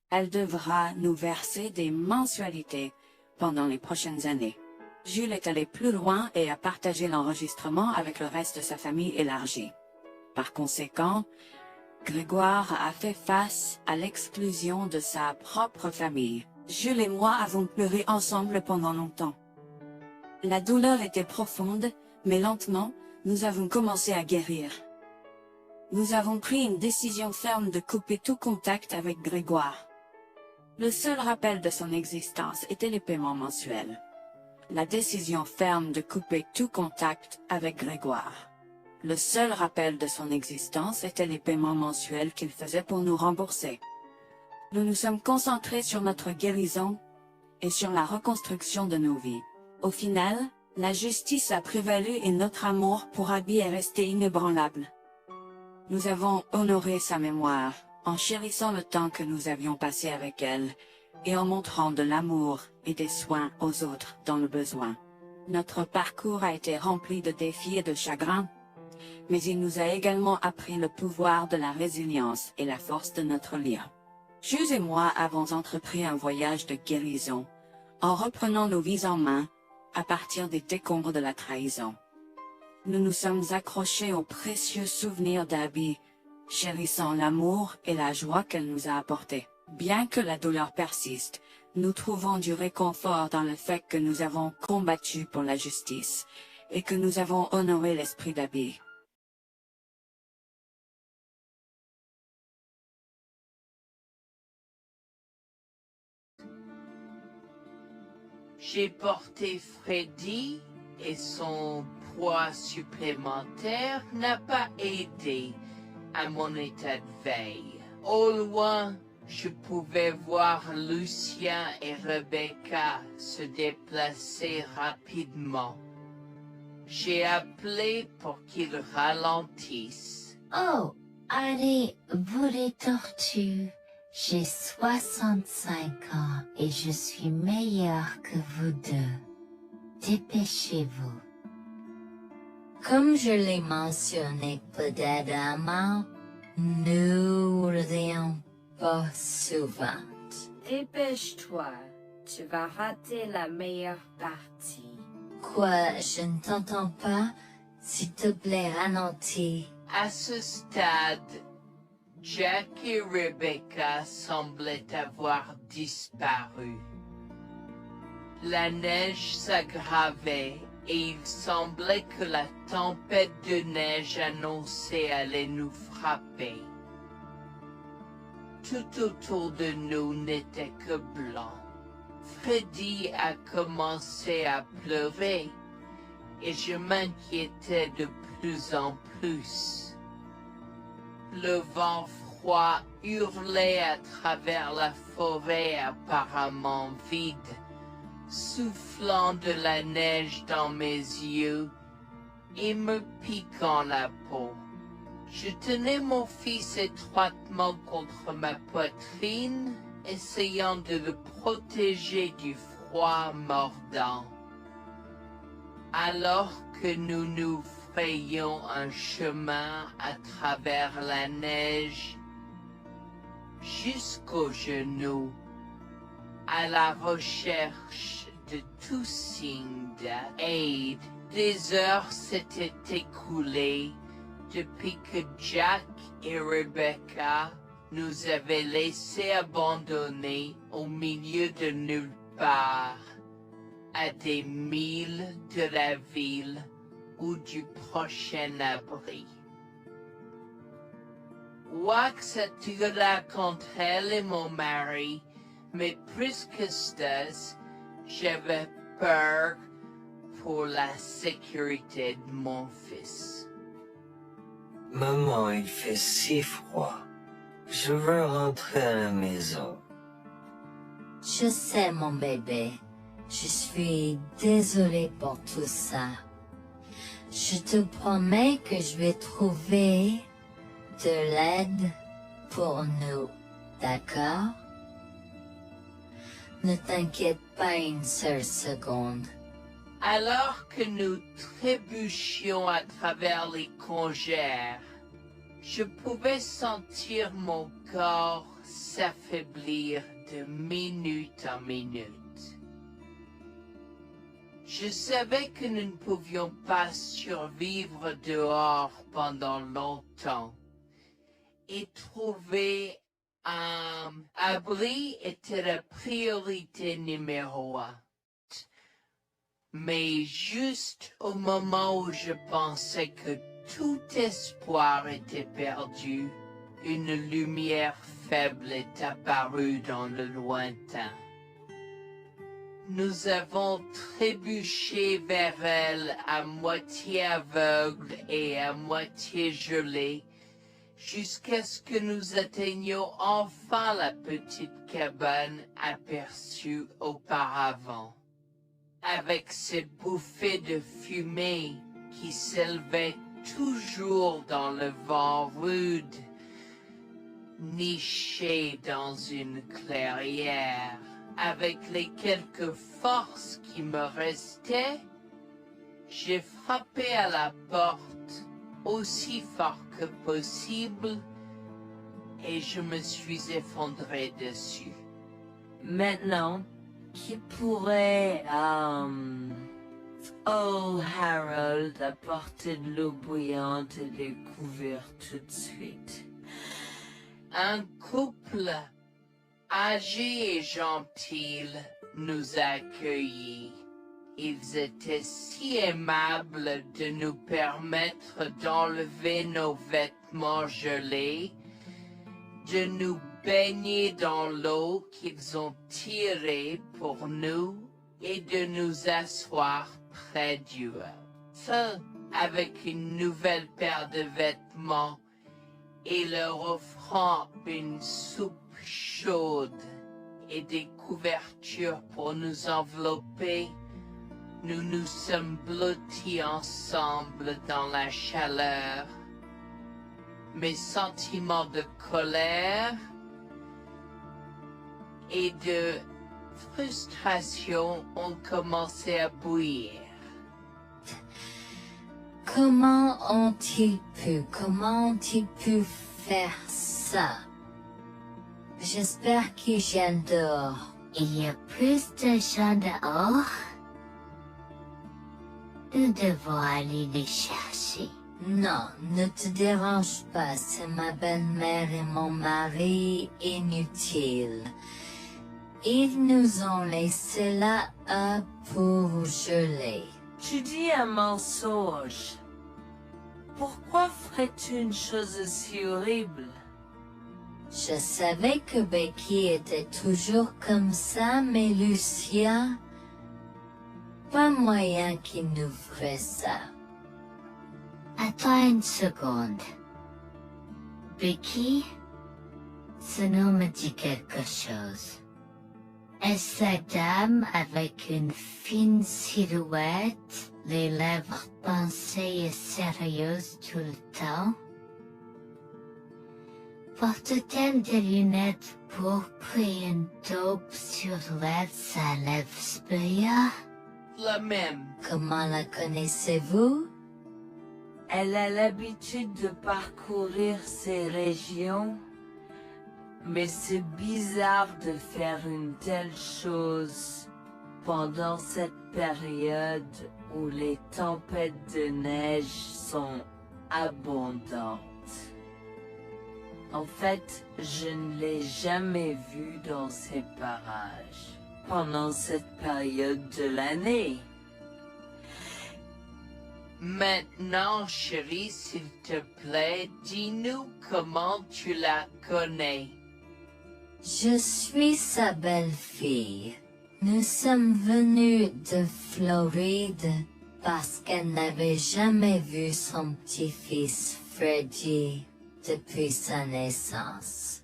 Elle devra nous verser des mensualités pendant les prochaines années. Jules est allé plus loin et a partagé l'enregistrement avec le reste de sa famille élargie. Par conséquent, Grégoire a fait face à l'exclusion de sa propre famille. Jules et moi avons pleuré ensemble pendant longtemps. La douleur était profonde, mais lentement, nous avons commencé à guérir. Nous avons pris une décision ferme de couper tout contact avec Grégoire. Le seul rappel de son existence était les paiements mensuels. La décision ferme de couper tout contact avec Grégoire. Le seul rappel de son existence était les paiements mensuels qu'il faisait pour nous rembourser. Nous nous sommes concentrés sur notre guérison et sur la reconstruction de nos vies. Au final, la justice a prévalu et notre amour pour Abby est resté inébranlable. Nous avons honoré sa mémoire, en chérissant le temps que nous avions passé avec elle, et en montrant de l'amour et des soins aux autres dans le besoin. Notre parcours a été rempli de défis et de chagrins, mais il nous a également appris le pouvoir de la résilience et la force de notre lien. Jules et moi avons entrepris un voyage de guérison, en reprenant nos vies en main, à partir des décombres de la trahison. Nous nous sommes accrochés aux précieux souvenirs d'Abby, chérissant l'amour et la joie qu'elle nous a apportés. Bien que la douleur persiste, nous trouvons du réconfort dans le fait que nous avons combattu pour la justice, et que nous avons honoré l'esprit d'Abby. J'ai porté Freddy et son poids supplémentaire n'a pas aidé à mon état de veille. Au loin, je pouvais voir Lucien et Rebecca se déplacer rapidement. J'ai appelé pour qu'ils ralentissent. Oh, allez, vous les tortues. J'ai 65 ans et je suis meilleure que vous deux. Dépêchez-vous. Comme je l'ai mentionné précédemment, nous rions pas souvent. Dépêche-toi, tu vas rater la meilleure partie. Quoi, je ne t'entends pas? S'il te plaît, ralentis. À ce stade, Jack et Rebecca semblaient avoir disparu. La neige s'aggravait et il semblait que la tempête de neige annoncée allait nous frapper. Tout autour de nous n'était que blanc. Freddy a commencé à pleurer et je m'inquiétais de plus en plus. Le vent froid hurlait à travers la forêt apparemment vide, soufflant de la neige dans mes yeux et me piquant la peau. Je tenais mon fils étroitement contre ma poitrine, essayant de le protéger du froid mordant. Alors que nous nous frayions un chemin à travers la neige, jusqu'aux genoux, à la recherche de tout signe d'aide. Des heures s'étaient écoulées depuis que Jack et Rebecca nous avaient laissés abandonnés au milieu de nulle part, à des milles de la ville ou du prochain abri. Wax attira contre elle et mon mari, mais plus que ça, j'avais peur pour la sécurité de mon fils. Maman, il fait si froid. Je veux rentrer à la maison. Je sais, mon bébé. Je suis désolée pour tout ça. Je te promets que je vais trouver de l'aide pour nous, d'accord? Ne t'inquiète pas une seule seconde. Alors que nous trébuchions à travers les congères, je pouvais sentir mon corps s'affaiblir de minute en minute. Je savais que nous ne pouvions pas survivre dehors pendant longtemps, et trouver un abri était la priorité numéro 1. Mais juste au moment où je pensais que tout espoir était perdu, une lumière faible est apparue dans le lointain. Nous avons trébuché vers elle à moitié aveugle et à moitié gelé, jusqu'à ce que nous atteignions enfin la petite cabane aperçue auparavant, avec ses bouffées de fumée qui s'élevaient toujours dans le vent rude, nichée dans une clairière. Avec les quelques forces qui me restaient, j'ai frappé à la porte aussi fort que possible et je me suis effondré dessus. Maintenant, qui pourrait, oh Harold, apporter de l'eau bouillante et des couverts tout de suite? Un couple âgé et gentil nous a accueillis. Ils étaient si aimables de nous permettre d'enlever nos vêtements gelés, de nous baigner dans l'eau qu'ils ont tirée pour nous et de nous asseoir près du feu avec une nouvelle paire de vêtements et leur offrant une soupe chaude et des couvertures pour nous envelopper. Nous nous sommes blottis ensemble dans la chaleur. Mes sentiments de colère et de frustration ont commencé à bouillir. Comment ont-ils pu faire ça? J'espère qu'ils viennent dehors. Il y a plus de gens dehors? Nous devons aller les chercher. Non, ne te dérange pas, c'est ma belle-mère et mon mari inutiles. Ils nous ont laissé là pour geler. Tu dis un mensonge. Pourquoi ferais-tu une chose aussi horrible? Je savais que Becky était toujours comme ça, mais Lucia, pas moyen qu'il nous ferait ça. Attends une seconde. Becky, ce nom me dit quelque chose. Est-ce cette dame avec une fine silhouette, les lèvres pincées et sérieuses tout le temps? Porte-t-elle des lunettes pourpres et une taupe sur l'aide sa lèvre spéa? La même. Comment la connaissez-vous? Elle a l'habitude de parcourir ces régions, mais c'est bizarre de faire une telle chose pendant cette période où les tempêtes de neige sont abondantes. En fait, je ne l'ai jamais vue dans ces parages pendant cette période de l'année. Maintenant, chérie, s'il te plaît, dis-nous comment tu la connais. Je suis sa belle-fille. Nous sommes venus de Floride parce qu'elle n'avait jamais vu son petit-fils Freddy depuis sa naissance.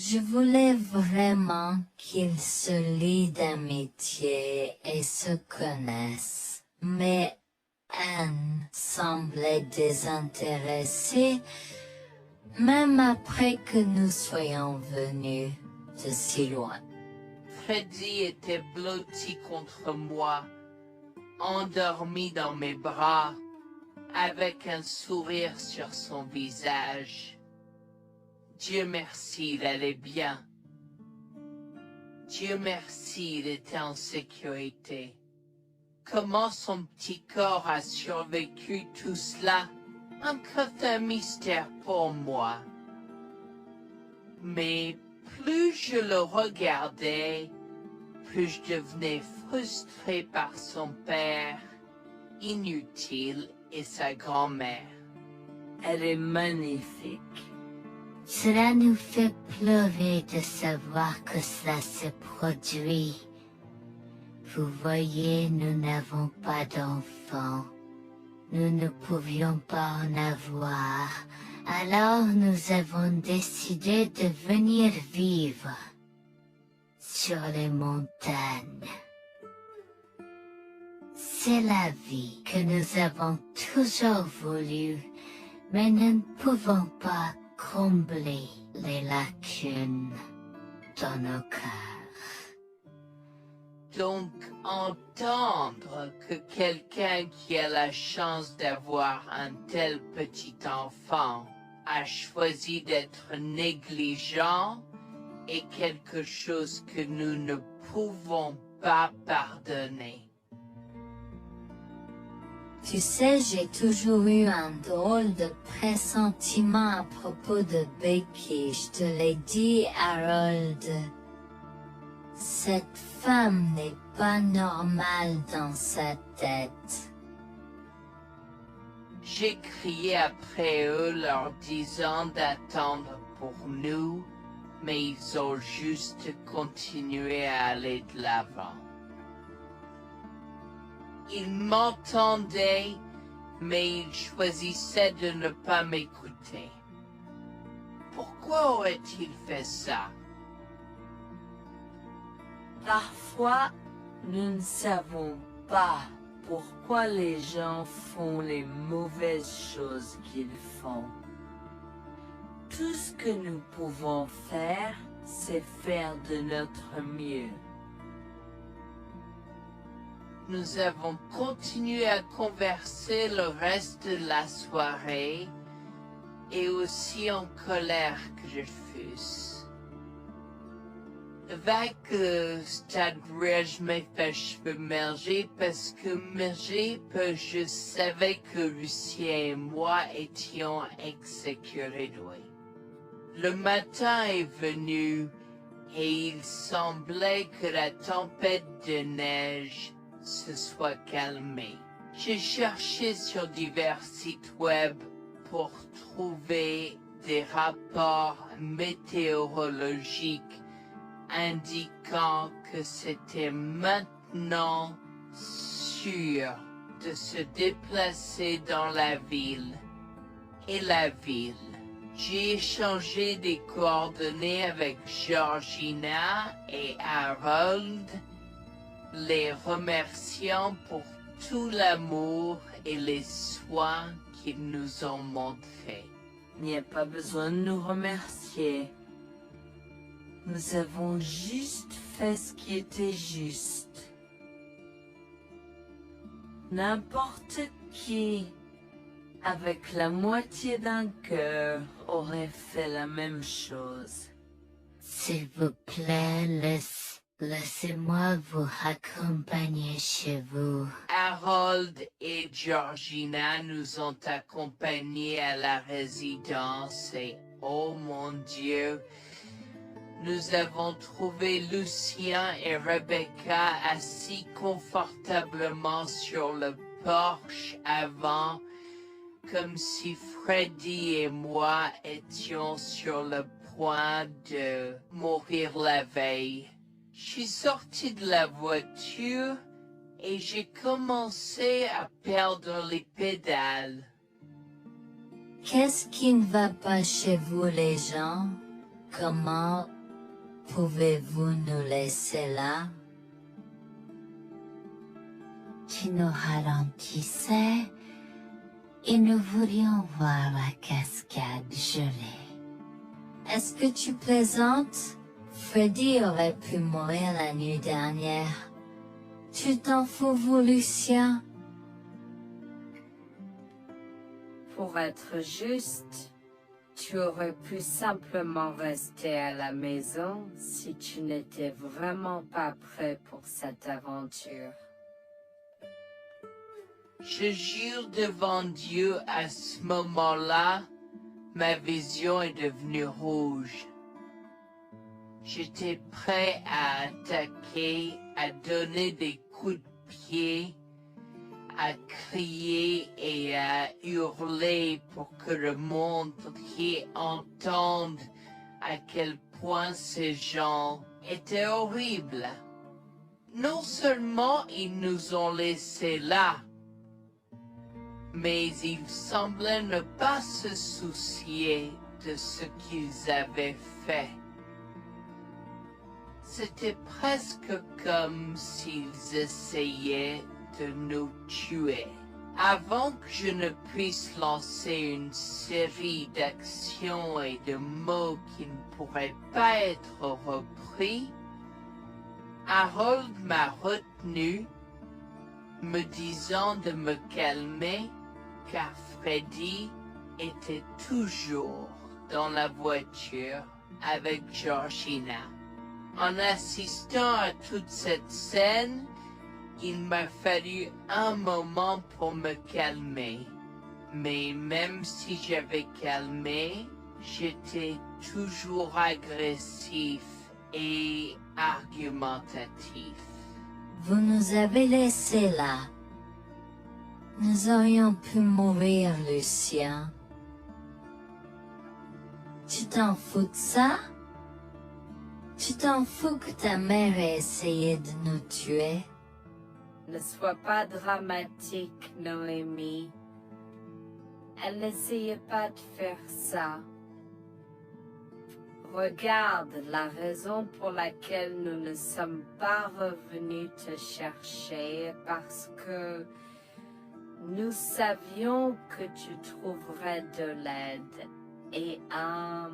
Je voulais vraiment qu'ils se lient d'amitié et se connaissent, mais Anne semblait désintéressée, même après que nous soyons venus de si loin. Freddy était blotti contre moi, endormi dans mes bras, avec un sourire sur son visage. Dieu merci, il allait bien. Dieu merci, il était en sécurité. Comment son petit corps a survécu tout cela? Encore un mystère pour moi. Mais plus je le regardais, plus je devenais frustré par son père, inutile, et sa grand-mère. Elle est magnifique. Cela nous fait pleurer de savoir que cela se produit. Vous voyez, nous n'avons pas d'enfants. Nous ne pouvions pas en avoir. Alors nous avons décidé de venir vivre sur les montagnes. C'est la vie que nous avons toujours voulu, mais nous ne pouvons pas combler les lacunes dans nos cœurs. Donc, entendre que quelqu'un qui a la chance d'avoir un tel petit enfant a choisi d'être négligent est quelque chose que nous ne pouvons pas pardonner. Tu sais, j'ai toujours eu un drôle de pressentiment à propos de Becky, je te l'ai dit, Harold. Cette femme n'est pas normale dans sa tête. J'ai crié après eux leur disant d'attendre pour nous, mais ils ont juste continué à aller de l'avant. Ils m'entendaient, mais ils choisissaient de ne pas m'écouter. Pourquoi aurait-il fait ça? Parfois, nous ne savons pas pourquoi les gens font les mauvaises choses qu'ils font. Tout ce que nous pouvons faire, c'est faire de notre mieux. Nous avons continué à converser le reste de la soirée, et aussi en colère que je fusse. Avec stade je m'ai fait cheveux merger parce que je savais que Lucien et moi étions exécutés. Le matin est venu et il semblait que la tempête de neige se soit calmée. J'ai cherché sur divers sites web pour trouver des rapports météorologiques indiquant que c'était maintenant sûr de se déplacer dans la ville. Et la ville. J'ai échangé des coordonnées avec Georgina et Harold, les remerciant pour tout l'amour et les soins qu'ils nous ont montrés. Il n'y a pas besoin de nous remercier. Nous avons juste fait ce qui était juste. N'importe qui, avec la moitié d'un cœur, aurait fait la même chose. S'il vous plaît, laissez-moi vous accompagner chez vous. Harold et Georgina nous ont accompagnés à la résidence et, oh mon Dieu, nous avons trouvé Lucien et Rebecca assis confortablement sur le porche avant, comme si Freddy et moi étions sur le point de mourir la veille. Je suis sorti de la voiture et j'ai commencé à perdre les pédales. Qu'est-ce qui ne va pas chez vous, les gens? Comment pouvez-vous nous laisser là? Tu nous ralentissais et nous voulions voir la cascade gelée. Est-ce que tu plaisantes? Freddy aurait pu mourir la nuit dernière. Tu t'en fous, vous, Lucien? Pour être juste, tu aurais pu simplement rester à la maison si tu n'étais vraiment pas prêt pour cette aventure. Je jure devant Dieu, à ce moment-là, ma vision est devenue rouge. J'étais prêt à attaquer, à donner des coups de pied, à crier et à hurler pour que le monde entier entende à quel point ces gens étaient horribles. Non seulement ils nous ont laissés là, mais ils semblaient ne pas se soucier de ce qu'ils avaient fait. C'était presque comme s'ils essayaient de nous tuer. Avant que je ne puisse lancer une série d'actions et de mots qui ne pourraient pas être repris, Harold m'a retenu, me disant de me calmer, car Freddy était toujours dans la voiture avec Georgina. En assistant à toute cette scène, il m'a fallu un moment pour me calmer. Mais même si j'avais calmé, j'étais toujours agressif et argumentatif. Vous nous avez laissés là. Nous aurions pu mourir, Lucien. Tu t'en fous de ça? Tu t'en fous que ta mère ait essayé de nous tuer? Ne sois pas dramatique, Noémie. Elle n'essayait pas de faire ça. Regarde, la raison pour laquelle nous ne sommes pas revenus te chercher est parce que nous savions que tu trouverais de l'aide et un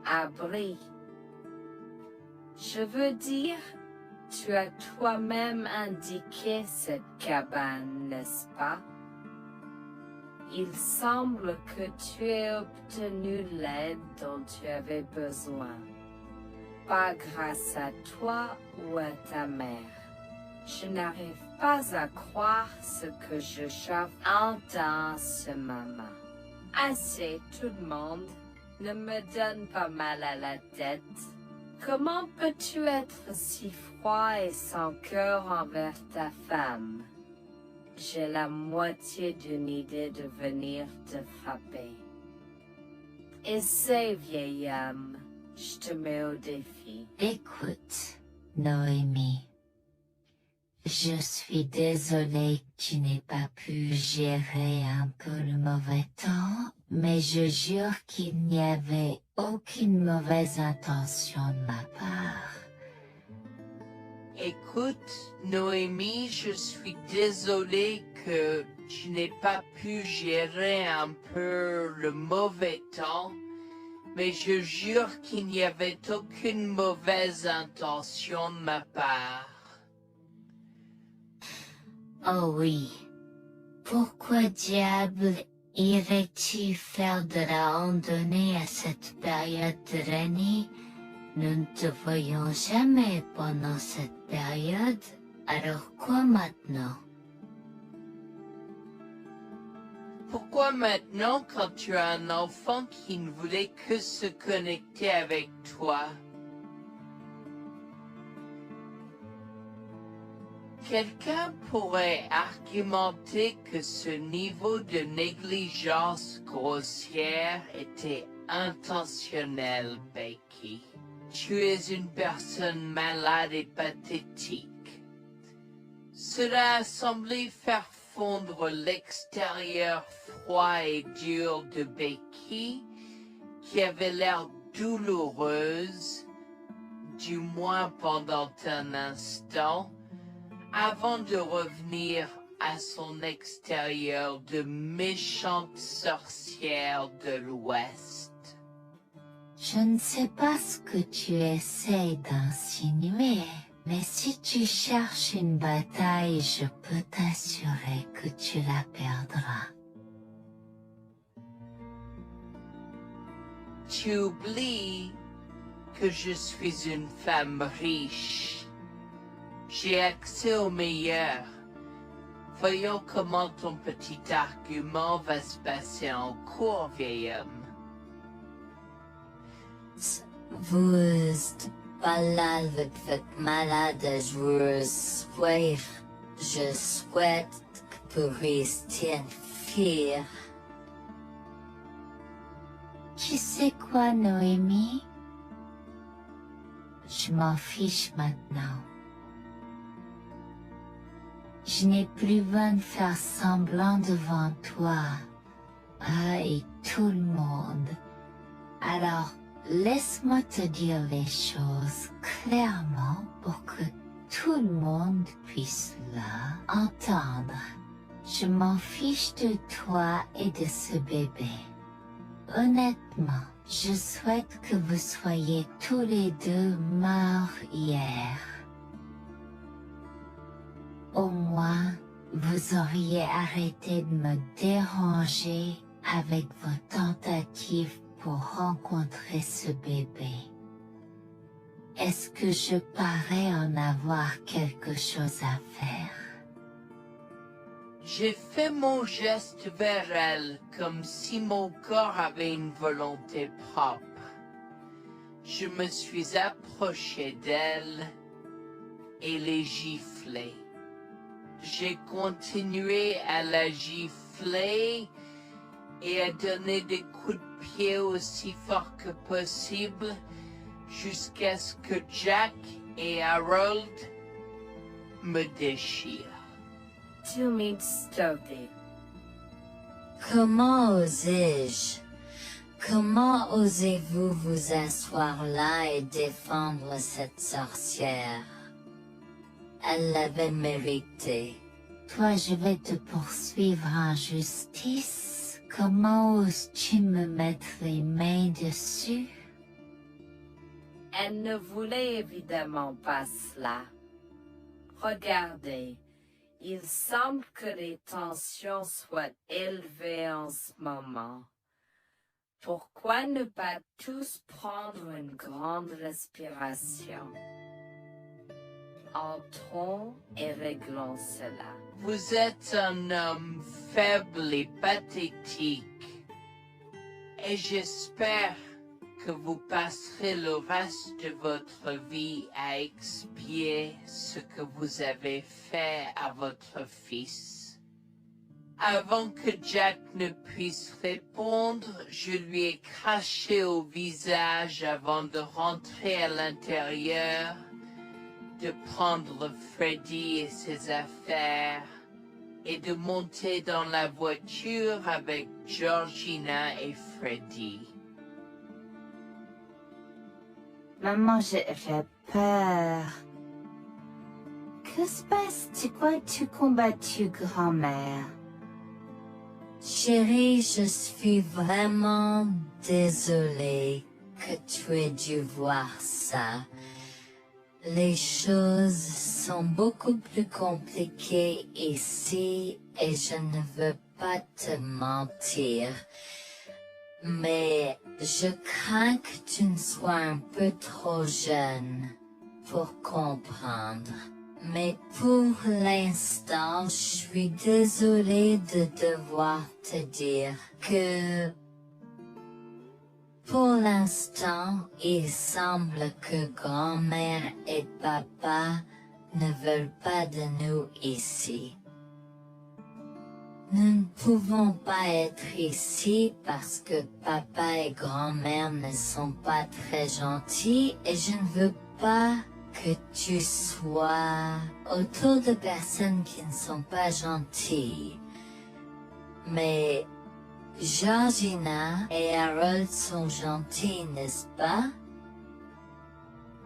abri. Je veux dire, tu as toi-même indiqué cette cabane, n'est-ce pas? Il semble que tu aies obtenu l'aide dont tu avais besoin. Pas grâce à toi ou à ta mère. Je n'arrive pas à croire ce que j'entends en ce moment. Assez, tout le monde. Ne me donne pas mal à la tête. Comment peux-tu être si froid et sans cœur envers ta femme? J'ai la moitié d'une idée de venir te frapper. Essaie, vieil homme. Je te mets au défi. Écoute, Noémie. Je suis désolée que tu n'aies pas pu gérer un peu le mauvais temps, mais je jure qu'il n'y avait aucune mauvaise intention de ma part. Écoute, Noémie, je suis désolée que tu n'aies pas pu gérer un peu le mauvais temps, mais je jure qu'il n'y avait aucune mauvaise intention de ma part. Oh oui. Pourquoi diable irais-tu faire de la randonnée à cette période de l'année? Nous ne te voyons jamais pendant cette période, alors quoi maintenant? Pourquoi maintenant quand tu as un enfant qui ne voulait que se connecter avec toi? Quelqu'un pourrait argumenter que ce niveau de négligence grossière était intentionnel, Becky. Tu es une personne malade et pathétique. Cela a semblé faire fondre l'extérieur froid et dur de Becky, qui avait l'air douloureuse, du moins pendant un instant, avant de revenir à son extérieur de méchante sorcière de l'Ouest. Je ne sais pas ce que tu essaies d'insinuer, mais si tu cherches une bataille, je peux t'assurer que tu la perdras. Tu oublies que je suis une femme riche. J'ai accès au meilleur. Voyons comment ton petit argument va se passer en cours, vieil homme. Vous êtes pas là avec votre malade joueuse. Je souhaite que vous restiez une fille. Tu sais quoi, Noémie? Je m'en fiche maintenant. Je n'ai plus besoin de faire semblant devant toi. Et tout le monde. Alors, laisse-moi te dire les choses clairement pour que tout le monde puisse entendre. Je m'en fiche de toi et de ce bébé. Honnêtement, je souhaite que vous soyez tous les deux morts hier. Au moins, vous auriez arrêté de me déranger avec vos tentatives pour rencontrer ce bébé. Est-ce que je parais en avoir quelque chose à faire? J'ai fait mon geste vers elle comme si mon corps avait une volonté propre. Je me suis approché d'elle et l'ai giflée. J'ai continué à la gifler et à donner des coups de pied aussi fort que possible jusqu'à ce que Jack et Harold me déchirent. Tu m'insultes. Comment osais-je? Comment osez-vous vous asseoir là et défendre cette sorcière? Elle l'avait mérité. Toi, je vais te poursuivre en justice. Comment oses-tu me mettre les mains dessus? Elle ne voulait évidemment pas cela. Regardez, il semble que les tensions soient élevées en ce moment. Pourquoi ne pas tous prendre une grande respiration? Entrons et réglons cela. Vous êtes un homme faible et pathétique, et j'espère que vous passerez le reste de votre vie à expier ce que vous avez fait à votre fils. Avant que Jack ne puisse répondre, je lui ai craché au visage avant de rentrer à l'intérieur, de prendre Freddy et ses affaires, et de monter dans la voiture avec Georgina et Freddy. Maman, j'ai peur. Que se passe-t-il? Pourquoi tu combattu grand-mère? Chérie, je suis vraiment désolée que tu aies dû voir ça. Les choses sont beaucoup plus compliquées ici et je ne veux pas te mentir. Mais je crains que tu ne sois un peu trop jeune pour comprendre. Mais pour l'instant, je suis désolée de devoir te dire que pour l'instant, il semble que grand-mère et papa ne veulent pas de nous ici. Nous ne pouvons pas être ici parce que papa et grand-mère ne sont pas très gentils et je ne veux pas que tu sois autour de personnes qui ne sont pas gentilles. Mais Georgina et Harold sont gentils, n'est-ce pas?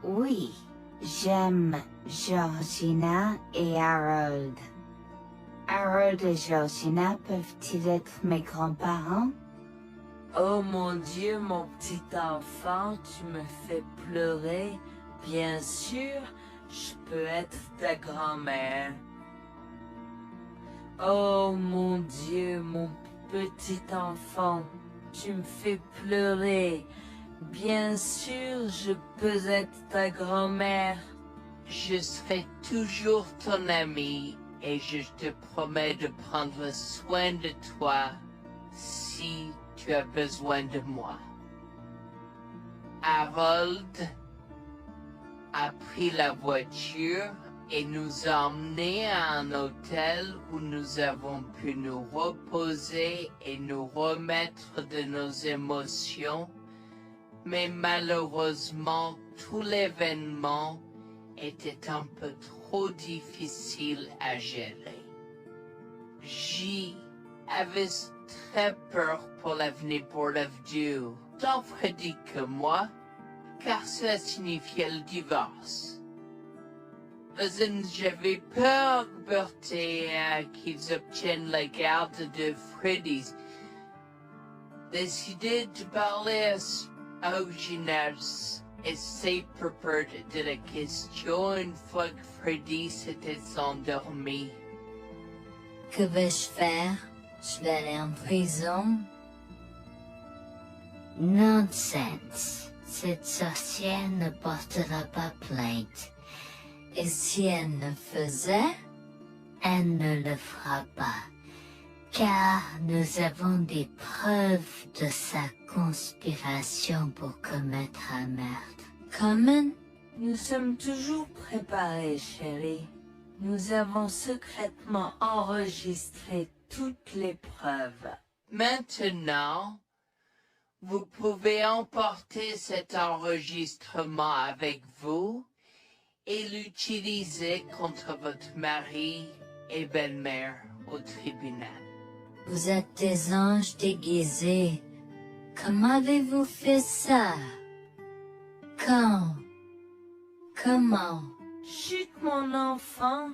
Oui, j'aime Georgina et Harold. Harold et Georgina peuvent-ils être mes grands-parents? Oh mon Dieu, mon petit enfant, tu me fais pleurer. Bien sûr, je peux être ta grand-mère. Oh mon Dieu, mon petit enfant, tu me fais pleurer. Bien sûr, je peux être ta grand-mère. Je serai toujours ton ami et je te promets de prendre soin de toi si tu as besoin de moi. Harold a pris la voiture et nous a emmenés à un hôtel où nous avons pu nous reposer et nous remettre de nos émotions, mais malheureusement tout l'événement était un peu trop difficile à gérer. J'y avais très peur pour l'avenir pour Dieu, tant Freddy que moi, car cela signifiait le divorce. J'avais peur, Bertie, qu'ils obtiennent la garde de Freddy. Décidé de parler au gymnase et s'est préparé de la question une fois que Freddy s'était endormi. Que vais-je faire? Je vais aller en prison? Nonsense. Cette sorcière ne portera pas plainte. Et si elle ne faisait? Elle ne le fera pas, car nous avons des preuves de sa conspiration pour commettre un meurtre. Comment? Nous sommes toujours préparés, chérie. Nous avons secrètement enregistré toutes les preuves. Maintenant, vous pouvez emporter cet enregistrement avec vous et l'utiliser contre votre mari et belle-mère au tribunal. Vous êtes des anges déguisés. Comment avez-vous fait ça? Quand? Comment? Chut, mon enfant,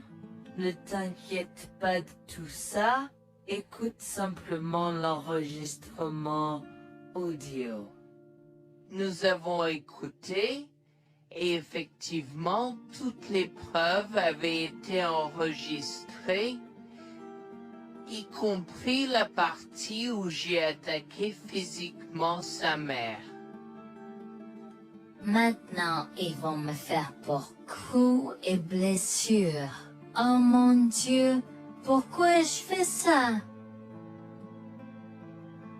ne t'inquiète pas de tout ça. Écoute simplement l'enregistrement audio. Nous avons écouté et effectivement toutes les preuves avaient été enregistrées, y compris la partie où j'ai attaqué physiquement sa mère. Maintenant, ils vont me faire pour coups et blessures. Oh mon Dieu, pourquoi je fais ça?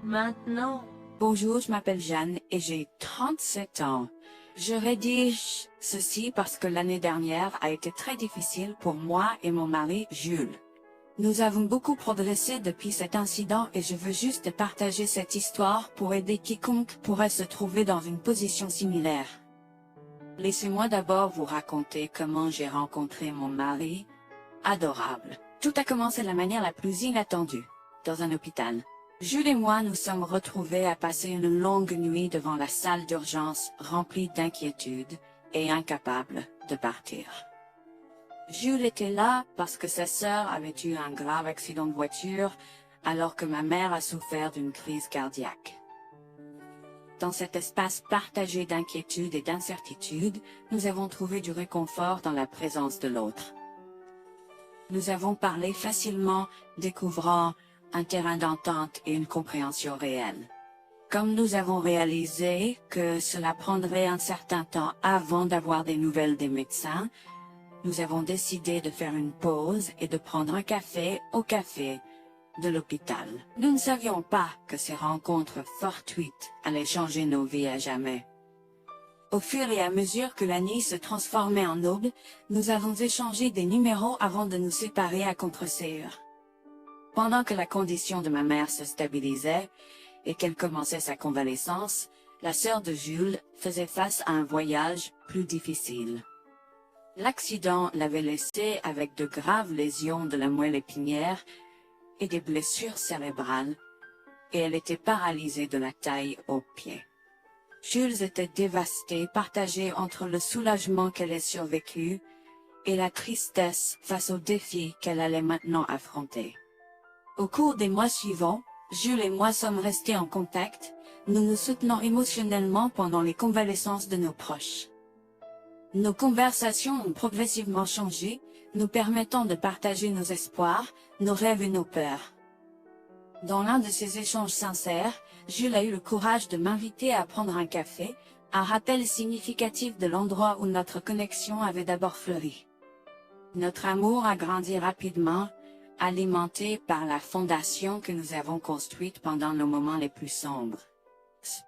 Maintenant. Bonjour, je m'appelle Jeanne et j'ai 37 ans. Je rédige ceci parce que l'année dernière a été très difficile pour moi et mon mari Jules. Nous avons beaucoup progressé depuis cet incident et je veux juste partager cette histoire pour aider quiconque pourrait se trouver dans une position similaire. Laissez-moi d'abord vous raconter comment j'ai rencontré mon mari, adorable. Tout a commencé de la manière la plus inattendue, dans un hôpital. Jules et moi nous sommes retrouvés à passer une longue nuit devant la salle d'urgence remplie d'inquiétude et incapables de partir. Jules était là parce que sa sœur avait eu un grave accident de voiture alors que ma mère a souffert d'une crise cardiaque. Dans cet espace partagé d'inquiétude et d'incertitude, nous avons trouvé du réconfort dans la présence de l'autre. Nous avons parlé facilement, découvrant un terrain d'entente et une compréhension réelle. Comme nous avons réalisé que cela prendrait un certain temps avant d'avoir des nouvelles des médecins, nous avons décidé de faire une pause et de prendre un café au café de l'hôpital. Nous ne savions pas que ces rencontres fortuites allaient changer nos vies à jamais. Au fur et à mesure que la nuit se transformait en aube, nous avons échangé des numéros avant de nous séparer à contre-séance. Pendant que la condition de ma mère se stabilisait et qu'elle commençait sa convalescence, la sœur de Jules faisait face à un voyage plus difficile. L'accident l'avait laissée avec de graves lésions de la moelle épinière et des blessures cérébrales, et elle était paralysée de la taille aux pieds. Jules était dévasté, partagé entre le soulagement qu'elle ait survécu et la tristesse face aux défis qu'elle allait maintenant affronter. Au cours des mois suivants, Jules et moi sommes restés en contact, nous nous soutenons émotionnellement pendant les convalescences de nos proches. Nos conversations ont progressivement changé, nous permettant de partager nos espoirs, nos rêves et nos peurs. Dans l'un de ces échanges sincères, Jules a eu le courage de m'inviter à prendre un café, un rappel significatif de l'endroit où notre connexion avait d'abord fleuri. Notre amour a grandi rapidement, alimenté par la fondation que nous avons construite pendant nos moments les plus sombres.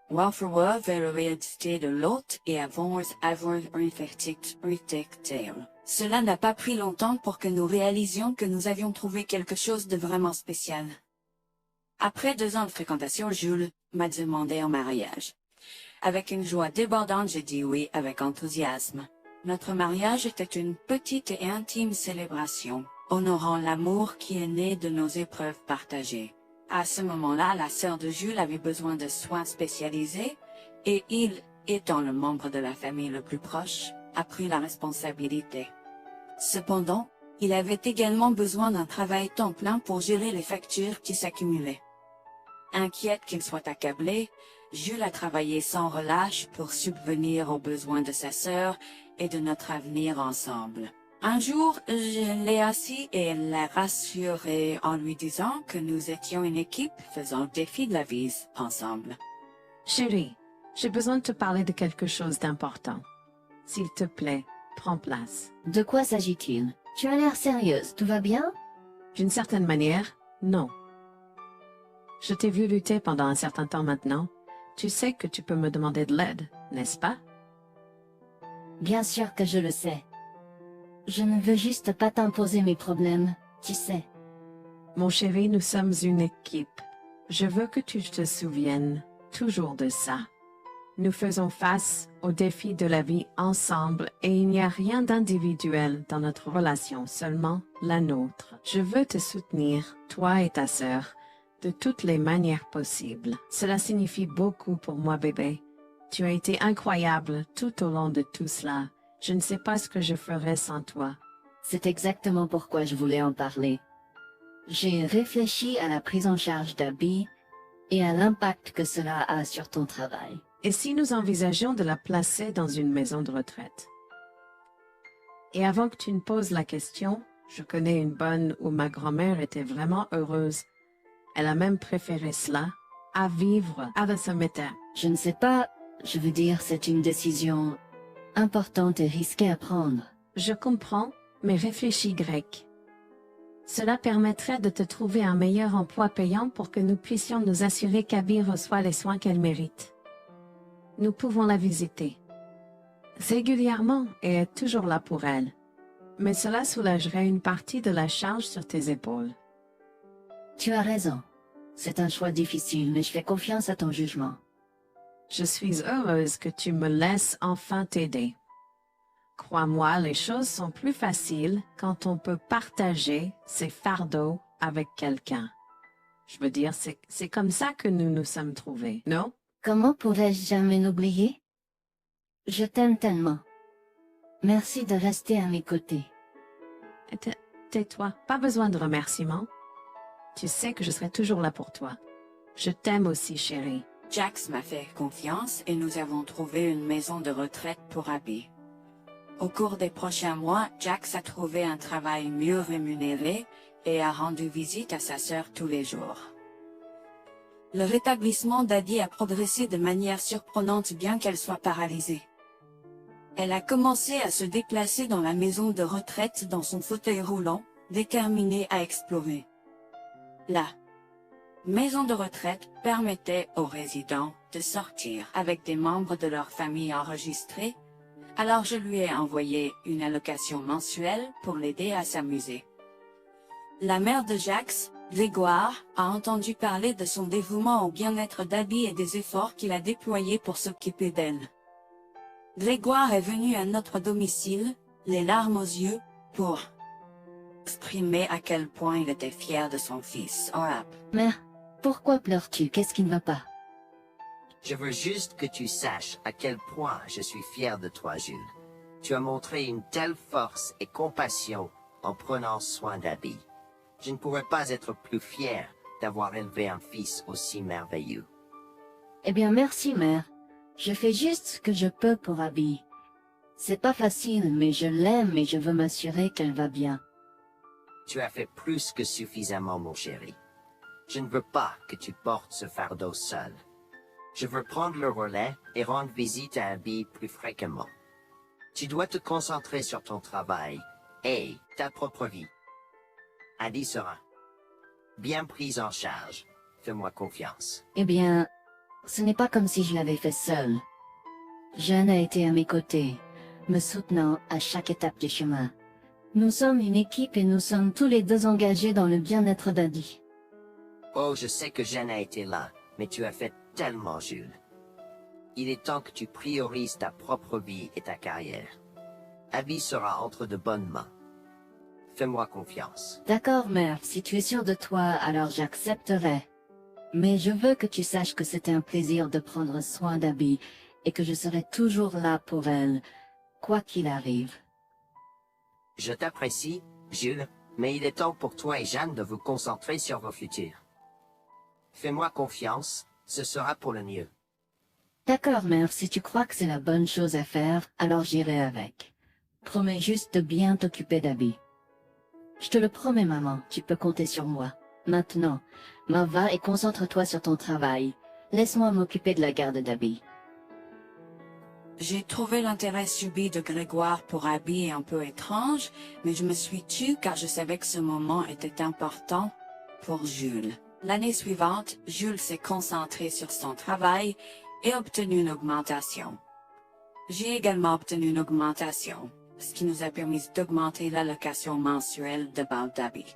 Welfare vers l'identité de l'autre et avons avoir un Cela n'a pas pris longtemps pour que nous réalisions que nous avions trouvé quelque chose de vraiment spécial. Après 2 ans de fréquentation, Jules m'a demandé en mariage. Avec une joie débordante, j'ai dit oui avec enthousiasme. Notre mariage était une petite et intime célébration, honorant l'amour qui est né de nos épreuves partagées. À ce moment-là, la sœur de Jules avait besoin de soins spécialisés, et il, étant le membre de la famille le plus proche, a pris la responsabilité. Cependant, il avait également besoin d'un travail temps plein pour gérer les factures qui s'accumulaient. Inquiète qu'il soit accablé, Jules a travaillé sans relâche pour subvenir aux besoins de sa sœur et de notre avenir ensemble. Un jour, je l'ai assis et l'ai rassuré en lui disant que nous étions une équipe faisant le défi de la vie ensemble. Chérie, j'ai besoin de te parler de quelque chose d'important. S'il te plaît, prends place. De quoi s'agit-il? Tu as l'air sérieuse, tout va bien? D'une certaine manière, non. Je t'ai vu lutter pendant un certain temps maintenant. Tu sais que tu peux me demander de l'aide, n'est-ce pas? Bien sûr que je le sais. Je ne veux juste pas t'imposer mes problèmes, tu sais. Mon chéri, nous sommes une équipe. Je veux que tu te souviennes toujours de ça. Nous faisons face aux défis de la vie ensemble et il n'y a rien d'individuel dans notre relation, seulement la nôtre. Je veux te soutenir, toi et ta sœur, de toutes les manières possibles. Cela signifie beaucoup pour moi, bébé. Tu as été incroyable tout au long de tout cela. Je ne sais pas ce que je ferais sans toi. C'est exactement pourquoi je voulais en parler. J'ai réfléchi à la prise en charge d'Abby et à l'impact que cela a sur ton travail. Et si nous envisageons de la placer dans une maison de retraite? Et avant que tu ne poses la question, je connais une bonne où ma grand-mère était vraiment heureuse. Elle a même préféré cela à vivre avec ce métier. Je ne sais pas, je veux dire, c'est une décision importante et risquée à prendre. Je comprends, mais réfléchis grec. Cela permettrait de te trouver un meilleur emploi payant pour que nous puissions nous assurer qu'Abby reçoit les soins qu'elle mérite. Nous pouvons la visiter régulièrement et être toujours là pour elle. Mais cela soulagerait une partie de la charge sur tes épaules. Tu as raison. C'est un choix difficile, mais je fais confiance à ton jugement. Je suis heureuse que tu me laisses enfin t'aider. Crois-moi, les choses sont plus faciles quand on peut partager ses fardeaux avec quelqu'un. Je veux dire, c'est comme ça que nous nous sommes trouvés, non? Comment pourrais-je jamais l'oublier? Je t'aime tellement. Merci de rester à mes côtés. Tais-toi, pas besoin de remerciements. Tu sais que je serai toujours là pour toi. Je t'aime aussi, chérie. Jax m'a fait confiance et nous avons trouvé une maison de retraite pour Abby. Au cours des prochains mois, Jax a trouvé un travail mieux rémunéré et a rendu visite à sa sœur tous les jours. Le rétablissement d'Abby a progressé de manière surprenante bien qu'elle soit paralysée. Elle a commencé à se déplacer dans la maison de retraite dans son fauteuil roulant, déterminée à explorer. La maison de retraite permettait aux résidents de sortir avec des membres de leur famille enregistrés, alors je lui ai envoyé une allocation mensuelle pour l'aider à s'amuser. La mère de Jax, Grégoire, a entendu parler de son dévouement au bien-être d'Abby et des efforts qu'il a déployés pour s'occuper d'elle. Grégoire est venu à notre domicile, les larmes aux yeux, pour exprimer à quel point il était fier de son fils. Mère, Pourquoi pleures-tu? Qu'est-ce qui ne va pas? Je veux juste que tu saches à quel point je suis fier de toi, Jules. Tu as montré une telle force et compassion en prenant soin d'Abby. Je ne pourrais pas être plus fier d'avoir élevé un fils aussi merveilleux. Eh bien, merci, mère. Je fais juste ce que je peux pour Abby. C'est pas facile, mais je l'aime et je veux m'assurer qu'elle va bien. Tu as fait plus que suffisamment, mon chéri. Je ne veux pas que tu portes ce fardeau seul. Je veux prendre le relais et rendre visite à Abby plus fréquemment. Tu dois te concentrer sur ton travail et ta propre vie. Abby sera bien prise en charge. Fais-moi confiance. Eh bien, ce n'est pas comme si je l'avais fait seule. Jeanne a été à mes côtés, me soutenant à chaque étape du chemin. Nous sommes une équipe et nous sommes tous les deux engagés dans le bien-être d'Abby. Oh, je sais que Jeanne a été là, mais tu as fait tellement, Jules. Il est temps que tu priorises ta propre vie et ta carrière. Abby sera entre de bonnes mains. Fais-moi confiance. D'accord, mère, si tu es sûre de toi, alors j'accepterai. Mais je veux que tu saches que c'était un plaisir de prendre soin d'Abby et que je serai toujours là pour elle, quoi qu'il arrive. Je t'apprécie, Jules, mais il est temps pour toi et Jeanne de vous concentrer sur vos futurs. Fais-moi confiance, ce sera pour le mieux. D'accord, mère, si tu crois que c'est la bonne chose à faire, alors j'irai avec. Promets juste de bien t'occuper d'Abby. Je te le promets, maman, tu peux compter sur moi. Maintenant, va et concentre-toi sur ton travail. Laisse-moi m'occuper de la garde d'Abby. J'ai trouvé l'intérêt subi de Grégoire pour Abby un peu étrange, mais je me suis tue car je savais que ce moment était important pour Jules. L'année suivante, Jules s'est concentré sur son travail et obtenu une augmentation. J'ai également obtenu une augmentation, ce qui nous a permis d'augmenter l'allocation mensuelle de Bal d'Abby.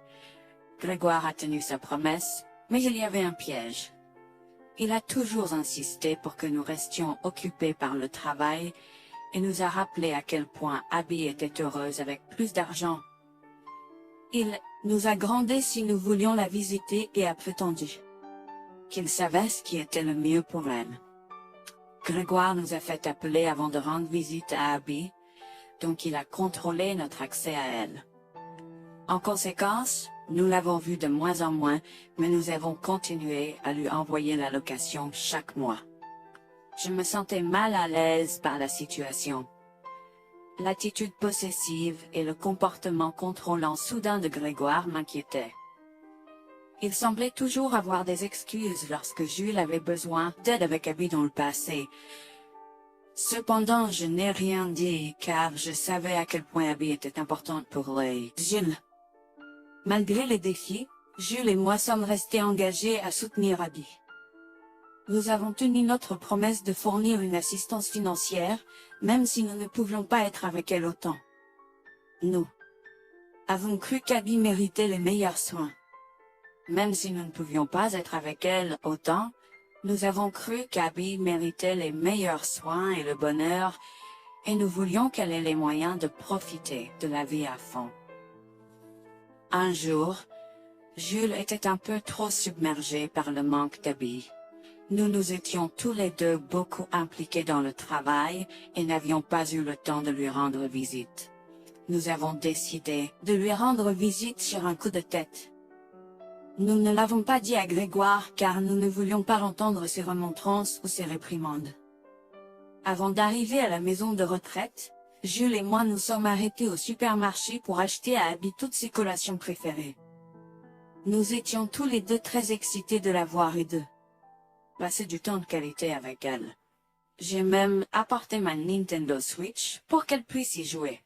Grégoire a tenu sa promesse, mais il y avait un piège. Il a toujours insisté pour que nous restions occupés par le travail et nous a rappelé à quel point Abby était heureuse avec plus d'argent. Il nous a grondé si nous voulions la visiter et a prétendu qu'il savait ce qui était le mieux pour elle. Grégoire nous a fait appeler avant de rendre visite à Abby, donc il a contrôlé notre accès à elle. En conséquence, nous l'avons vue de moins en moins, mais nous avons continué à lui envoyer l'allocation chaque mois. Je me sentais mal à l'aise par la situation. L'attitude possessive et le comportement contrôlant soudain de Grégoire m'inquiétaient. Il semblait toujours avoir des excuses lorsque Jules avait besoin d'aide avec Abby dans le passé. Cependant, je n'ai rien dit car je savais à quel point Abby était importante pour Jules. Malgré les défis, Jules et moi sommes restés engagés à soutenir Abby. Nous avons tenu notre promesse de fournir une assistance financière, même si nous ne pouvions pas être avec elle autant. Nous avons cru qu'Abby méritait les meilleurs soins. Même si nous ne pouvions pas être avec elle autant, nous avons cru qu'Abby méritait les meilleurs soins et le bonheur, et nous voulions qu'elle ait les moyens de profiter de la vie à fond. Un jour, Jules était un peu trop submergé par le manque d'Abby. Nous nous étions tous les deux beaucoup impliqués dans le travail et n'avions pas eu le temps de lui rendre visite. Nous avons décidé de lui rendre visite sur un coup de tête. Nous ne l'avons pas dit à Grégoire car nous ne voulions pas entendre ses remontrances ou ses réprimandes. Avant d'arriver à la maison de retraite, Jules et moi nous sommes arrêtés au supermarché pour acheter à Abby toutes ses collations préférées. Nous étions tous les deux très excités de la voir et de passer du temps de qualité avec elle. J'ai même apporté ma Nintendo Switch pour qu'elle puisse y jouer.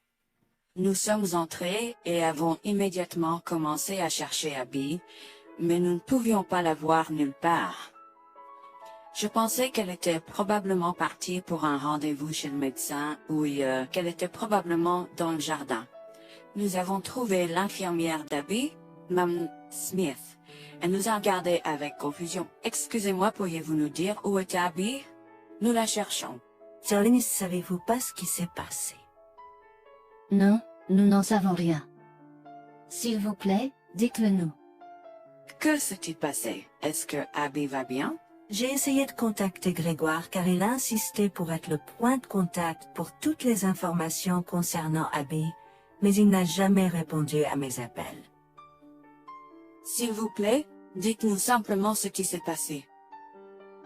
Nous sommes entrés et avons immédiatement commencé à chercher Abby, mais nous ne pouvions pas la voir nulle part. Je pensais qu'elle était probablement partie pour un rendez-vous chez le médecin ou qu'elle était probablement dans le jardin. Nous avons trouvé l'infirmière d'Abby, Mme Smith. Elle nous a regardés avec confusion. « Excusez-moi, pourriez-vous nous dire où était Abby? Nous la cherchons. » Charlie, ne savez-vous pas ce qui s'est passé? Non, nous n'en savons rien. S'il vous plaît, dites-le nous. Que s'est-il passé? Est-ce que Abby va bien? J'ai essayé de contacter Grégoire car il a insisté pour être le point de contact pour toutes les informations concernant Abby, mais il n'a jamais répondu à mes appels. S'il vous plaît, dites-nous simplement ce qui s'est passé.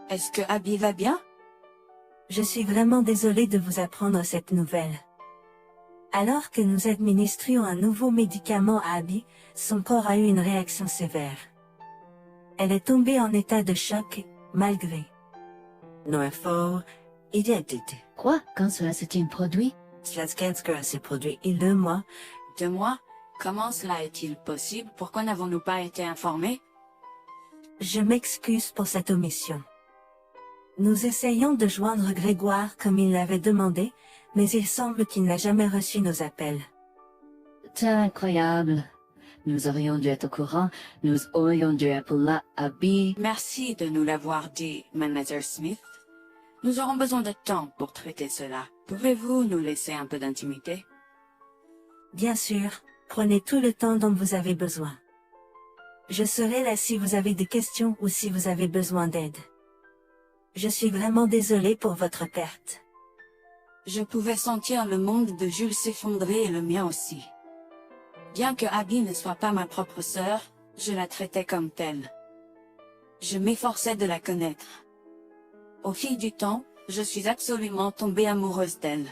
Est-ce que Abby va bien? Je suis vraiment désolée de vous apprendre cette nouvelle. Alors que nous administrions un nouveau médicament à Abby, son corps a eu une réaction sévère. Elle est tombée en état de choc, malgré nos efforts et aide. Quoi? Quand cela s'est-il produit? Cela s'est produit il y a 2 mois. 2 mois? Comment cela est-il possible? Pourquoi n'avons-nous pas été informés? Je m'excuse pour cette omission. Nous essayons de joindre Grégoire comme il l'avait demandé, mais il semble qu'il n'a jamais reçu nos appels. C'est incroyable. Nous aurions dû être au courant. Nous aurions dû appeler Abby. Merci de nous l'avoir dit, Manager Smith. Nous aurons besoin de temps pour traiter cela. Pouvez-vous nous laisser un peu d'intimité? Bien sûr, prenez tout le temps dont vous avez besoin. Je serai là si vous avez des questions ou si vous avez besoin d'aide. Je suis vraiment désolée pour votre perte. Je pouvais sentir le monde de Jules s'effondrer et le mien aussi. Bien que Abby ne soit pas ma propre sœur, je la traitais comme telle. Je m'efforçais de la connaître. Au fil du temps, je suis absolument tombée amoureuse d'elle.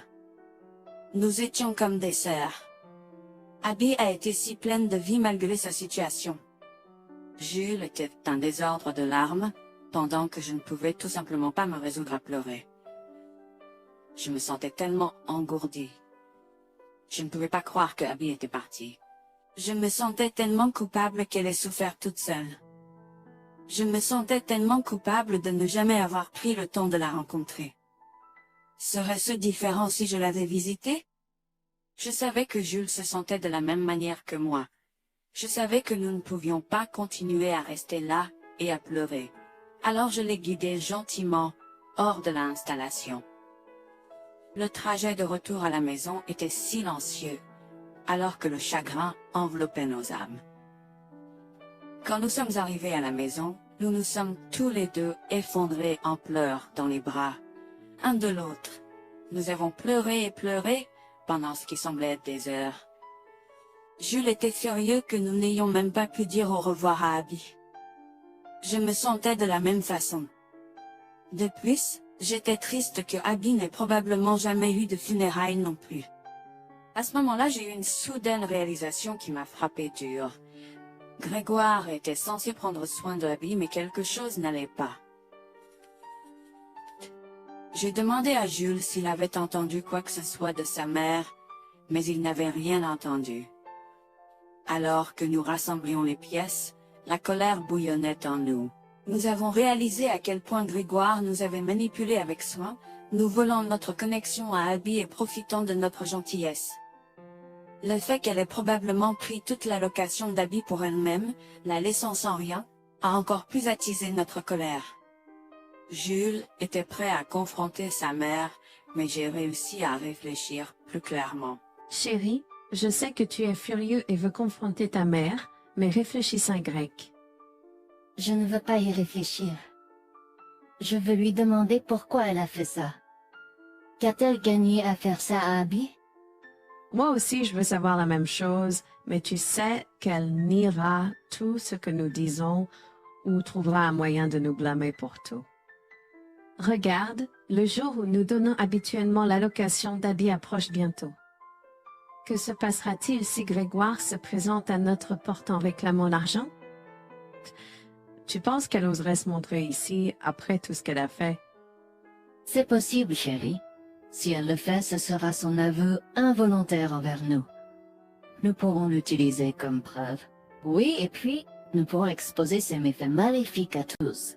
Nous étions comme des sœurs. Abby a été si pleine de vie malgré sa situation. Jules était un désordre de larmes, pendant que je ne pouvais tout simplement pas me résoudre à pleurer. Je me sentais tellement engourdie. Je ne pouvais pas croire que Abby était partie. Je me sentais tellement coupable qu'elle ait souffert toute seule. Je me sentais tellement coupable de ne jamais avoir pris le temps de la rencontrer. Serait-ce différent si je l'avais visitée? Je savais que Jules se sentait de la même manière que moi. Je savais que nous ne pouvions pas continuer à rester là et à pleurer. Alors je l'ai guidée gentiment hors de l'installation. Le trajet de retour à la maison était silencieux, alors que le chagrin enveloppait nos âmes. Quand nous sommes arrivés à la maison, nous nous sommes tous les deux effondrés en pleurs dans les bras, un de l'autre. Nous avons pleuré et pleuré pendant ce qui semblait être des heures. Jules était furieux que nous n'ayons même pas pu dire au revoir à Abby. Je me sentais de la même façon. De plus, j'étais triste que Abby n'ait probablement jamais eu de funérailles non plus. À ce moment-là, j'ai eu une soudaine réalisation qui m'a frappé dur. Grégoire était censé prendre soin de Abby, mais quelque chose n'allait pas. J'ai demandé à Jules s'il avait entendu quoi que ce soit de sa mère, mais il n'avait rien entendu. Alors que nous rassemblions les pièces, la colère bouillonnait en nous. Nous avons réalisé à quel point Grégoire nous avait manipulés avec soin, nous volant notre connexion à Abby et profitant de notre gentillesse. Le fait qu'elle ait probablement pris toute l'allocation d'Abby pour elle-même, la laissant sans rien, a encore plus attisé notre colère. Jules était prêt à confronter sa mère, mais j'ai réussi à réfléchir plus clairement. Chérie, je sais que tu es furieux et veux confronter ta mère, mais réfléchis en grec. Je ne veux pas y réfléchir. Je veux lui demander pourquoi elle a fait ça. Qu'a-t-elle gagné à faire ça à Abby? Moi aussi, je veux savoir la même chose, mais tu sais qu'elle niera tout ce que nous disons ou trouvera un moyen de nous blâmer pour tout. Regarde, le jour où nous donnons habituellement l'allocation d'Abby approche bientôt. Que se passera-t-il si Grégoire se présente à notre porte en réclamant l'argent? Tu penses qu'elle oserait se montrer ici après tout ce qu'elle a fait? C'est possible, chérie. Si elle le fait, ce sera son aveu involontaire envers nous. Nous pourrons l'utiliser comme preuve. Oui, et puis, nous pourrons exposer ses méfaits maléfiques à tous.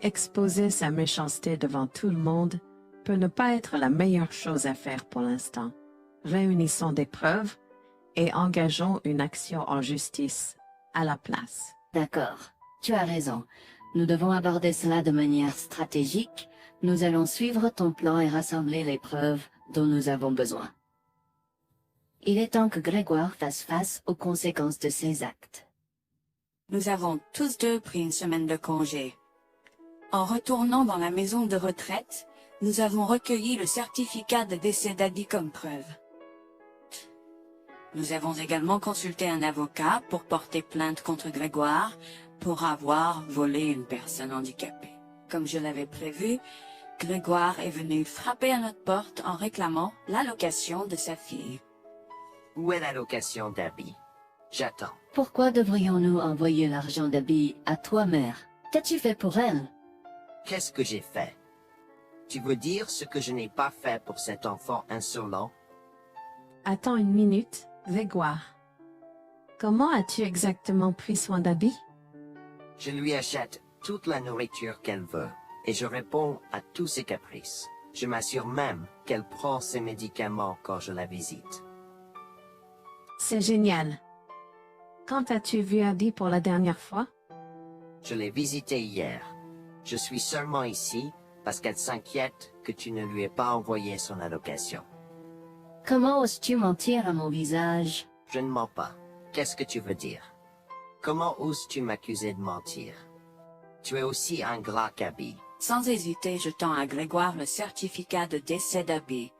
Exposer sa méchanceté devant tout le monde peut ne pas être la meilleure chose à faire pour l'instant. Réunissons des preuves et engageons une action en justice à la place. D'accord, tu as raison. Nous devons aborder cela de manière stratégique. Nous allons suivre ton plan et rassembler les preuves dont nous avons besoin. Il est temps que Grégoire fasse face aux conséquences de ses actes. Nous avons tous deux pris une semaine de congé. En retournant dans la maison de retraite, nous avons recueilli le certificat de décès d'Abby comme preuve. Nous avons également consulté un avocat pour porter plainte contre Grégoire pour avoir volé une personne handicapée. Comme je l'avais prévu, Grégoire est venu frapper à notre porte en réclamant l'allocation de sa fille. Où est l'allocation d'Abby? J'attends. Pourquoi devrions-nous envoyer l'argent d'Abby à toi, mère? Qu'as-tu fait pour elle? Qu'est-ce que j'ai fait? Tu veux dire ce que je n'ai pas fait pour cet enfant insolent? Attends une minute, Grégoire. Comment as-tu exactement pris soin d'Abby? Je lui achète toute la nourriture qu'elle veut, et je réponds à tous ses caprices. Je m'assure même qu'elle prend ses médicaments quand je la visite. C'est génial. Quand as-tu vu Abby pour la dernière fois? Je l'ai visitée hier. Je suis seulement ici parce qu'elle s'inquiète que tu ne lui aies pas envoyé son allocation. Comment oses-tu mentir à mon visage? Je ne mens pas. Qu'est-ce que tu veux dire? Comment oses-tu m'accuser de mentir? Tu es aussi ingrat qu'Abby. Sans hésiter, je tends à Grégoire le certificat de décès d'Abby,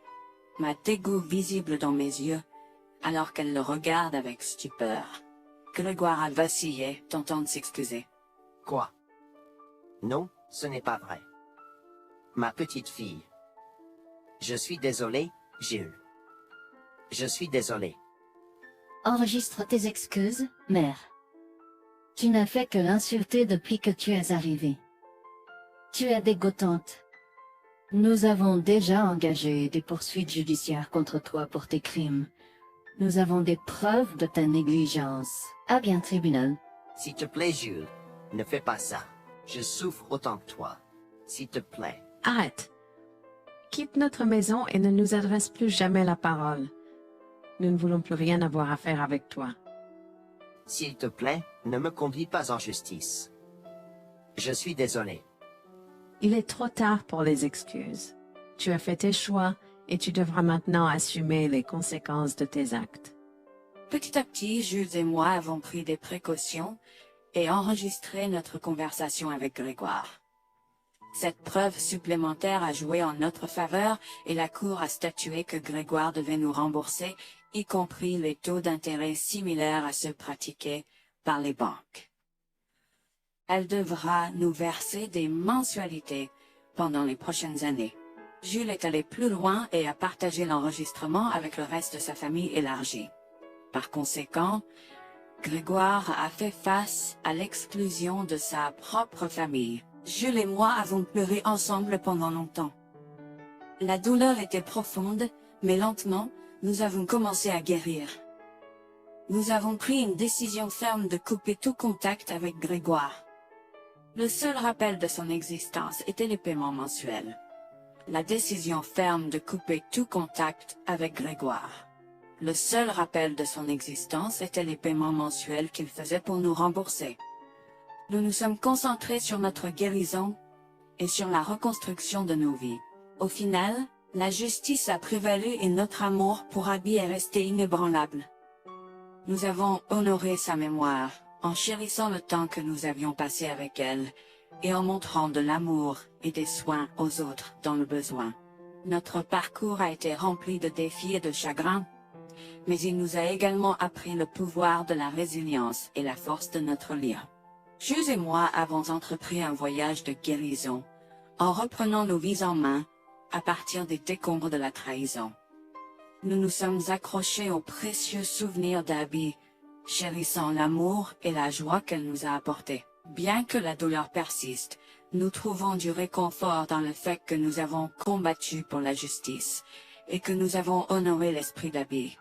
ma dégoût visible dans mes yeux, alors qu'elle le regarde avec stupeur. Grégoire a vacillé, tentant de s'excuser. Quoi? Non, ce n'est pas vrai. Ma petite fille. Je suis désolé, Jules. Je suis désolé. Enregistre tes excuses, mère. Tu n'as fait que l'insulter depuis que tu es arrivée. Tu es dégoûtante. Nous avons déjà engagé des poursuites judiciaires contre toi pour tes crimes. Nous avons des preuves de ta négligence. À bien, tribunal. S'il te plaît, Jules, ne fais pas ça. Je souffre autant que toi. S'il te plaît. Arrête. Quitte notre maison et ne nous adresse plus jamais la parole. Nous ne voulons plus rien avoir à faire avec toi. S'il te plaît, ne me conduis pas en justice. Je suis désolé. Il est trop tard pour les excuses. Tu as fait tes choix et tu devras maintenant assumer les conséquences de tes actes. Petit à petit, Jules et moi avons pris des précautions et enregistré notre conversation avec Grégoire. Cette preuve supplémentaire a joué en notre faveur et la Cour a statué que Grégoire devait nous rembourser, y compris les taux d'intérêt similaires à ceux pratiqués par les banques. Elle devra nous verser des mensualités pendant les prochaines années. Jules est allé plus loin et a partagé l'enregistrement avec le reste de sa famille élargie. Par conséquent, Grégoire a fait face à l'exclusion de sa propre famille. Jules et moi avons pleuré ensemble pendant longtemps. La douleur était profonde, mais lentement, nous avons commencé à guérir. Nous avons pris une décision ferme de couper tout contact avec Grégoire. Le seul rappel de son existence était les paiements mensuels. La décision ferme de couper tout contact avec Grégoire. Le seul rappel de son existence était les paiements mensuels qu'il faisait pour nous rembourser. Nous nous sommes concentrés sur notre guérison et sur la reconstruction de nos vies. Au final, la justice a prévalu et notre amour pour Abby est resté inébranlable. Nous avons honoré sa mémoire en chérissant le temps que nous avions passé avec elle et en montrant de l'amour et des soins aux autres dans le besoin. Notre parcours a été rempli de défis et de chagrins, mais il nous a également appris le pouvoir de la résilience et la force de notre lien. Jules et moi avons entrepris un voyage de guérison, en reprenant nos vies en main, à partir des décombres de la trahison. Nous nous sommes accrochés aux précieux souvenirs d'Abby, chérissant l'amour et la joie qu'elle nous a apportés. Bien que la douleur persiste, nous trouvons du réconfort dans le fait que nous avons combattu pour la justice, et que nous avons honoré l'esprit d'Abby.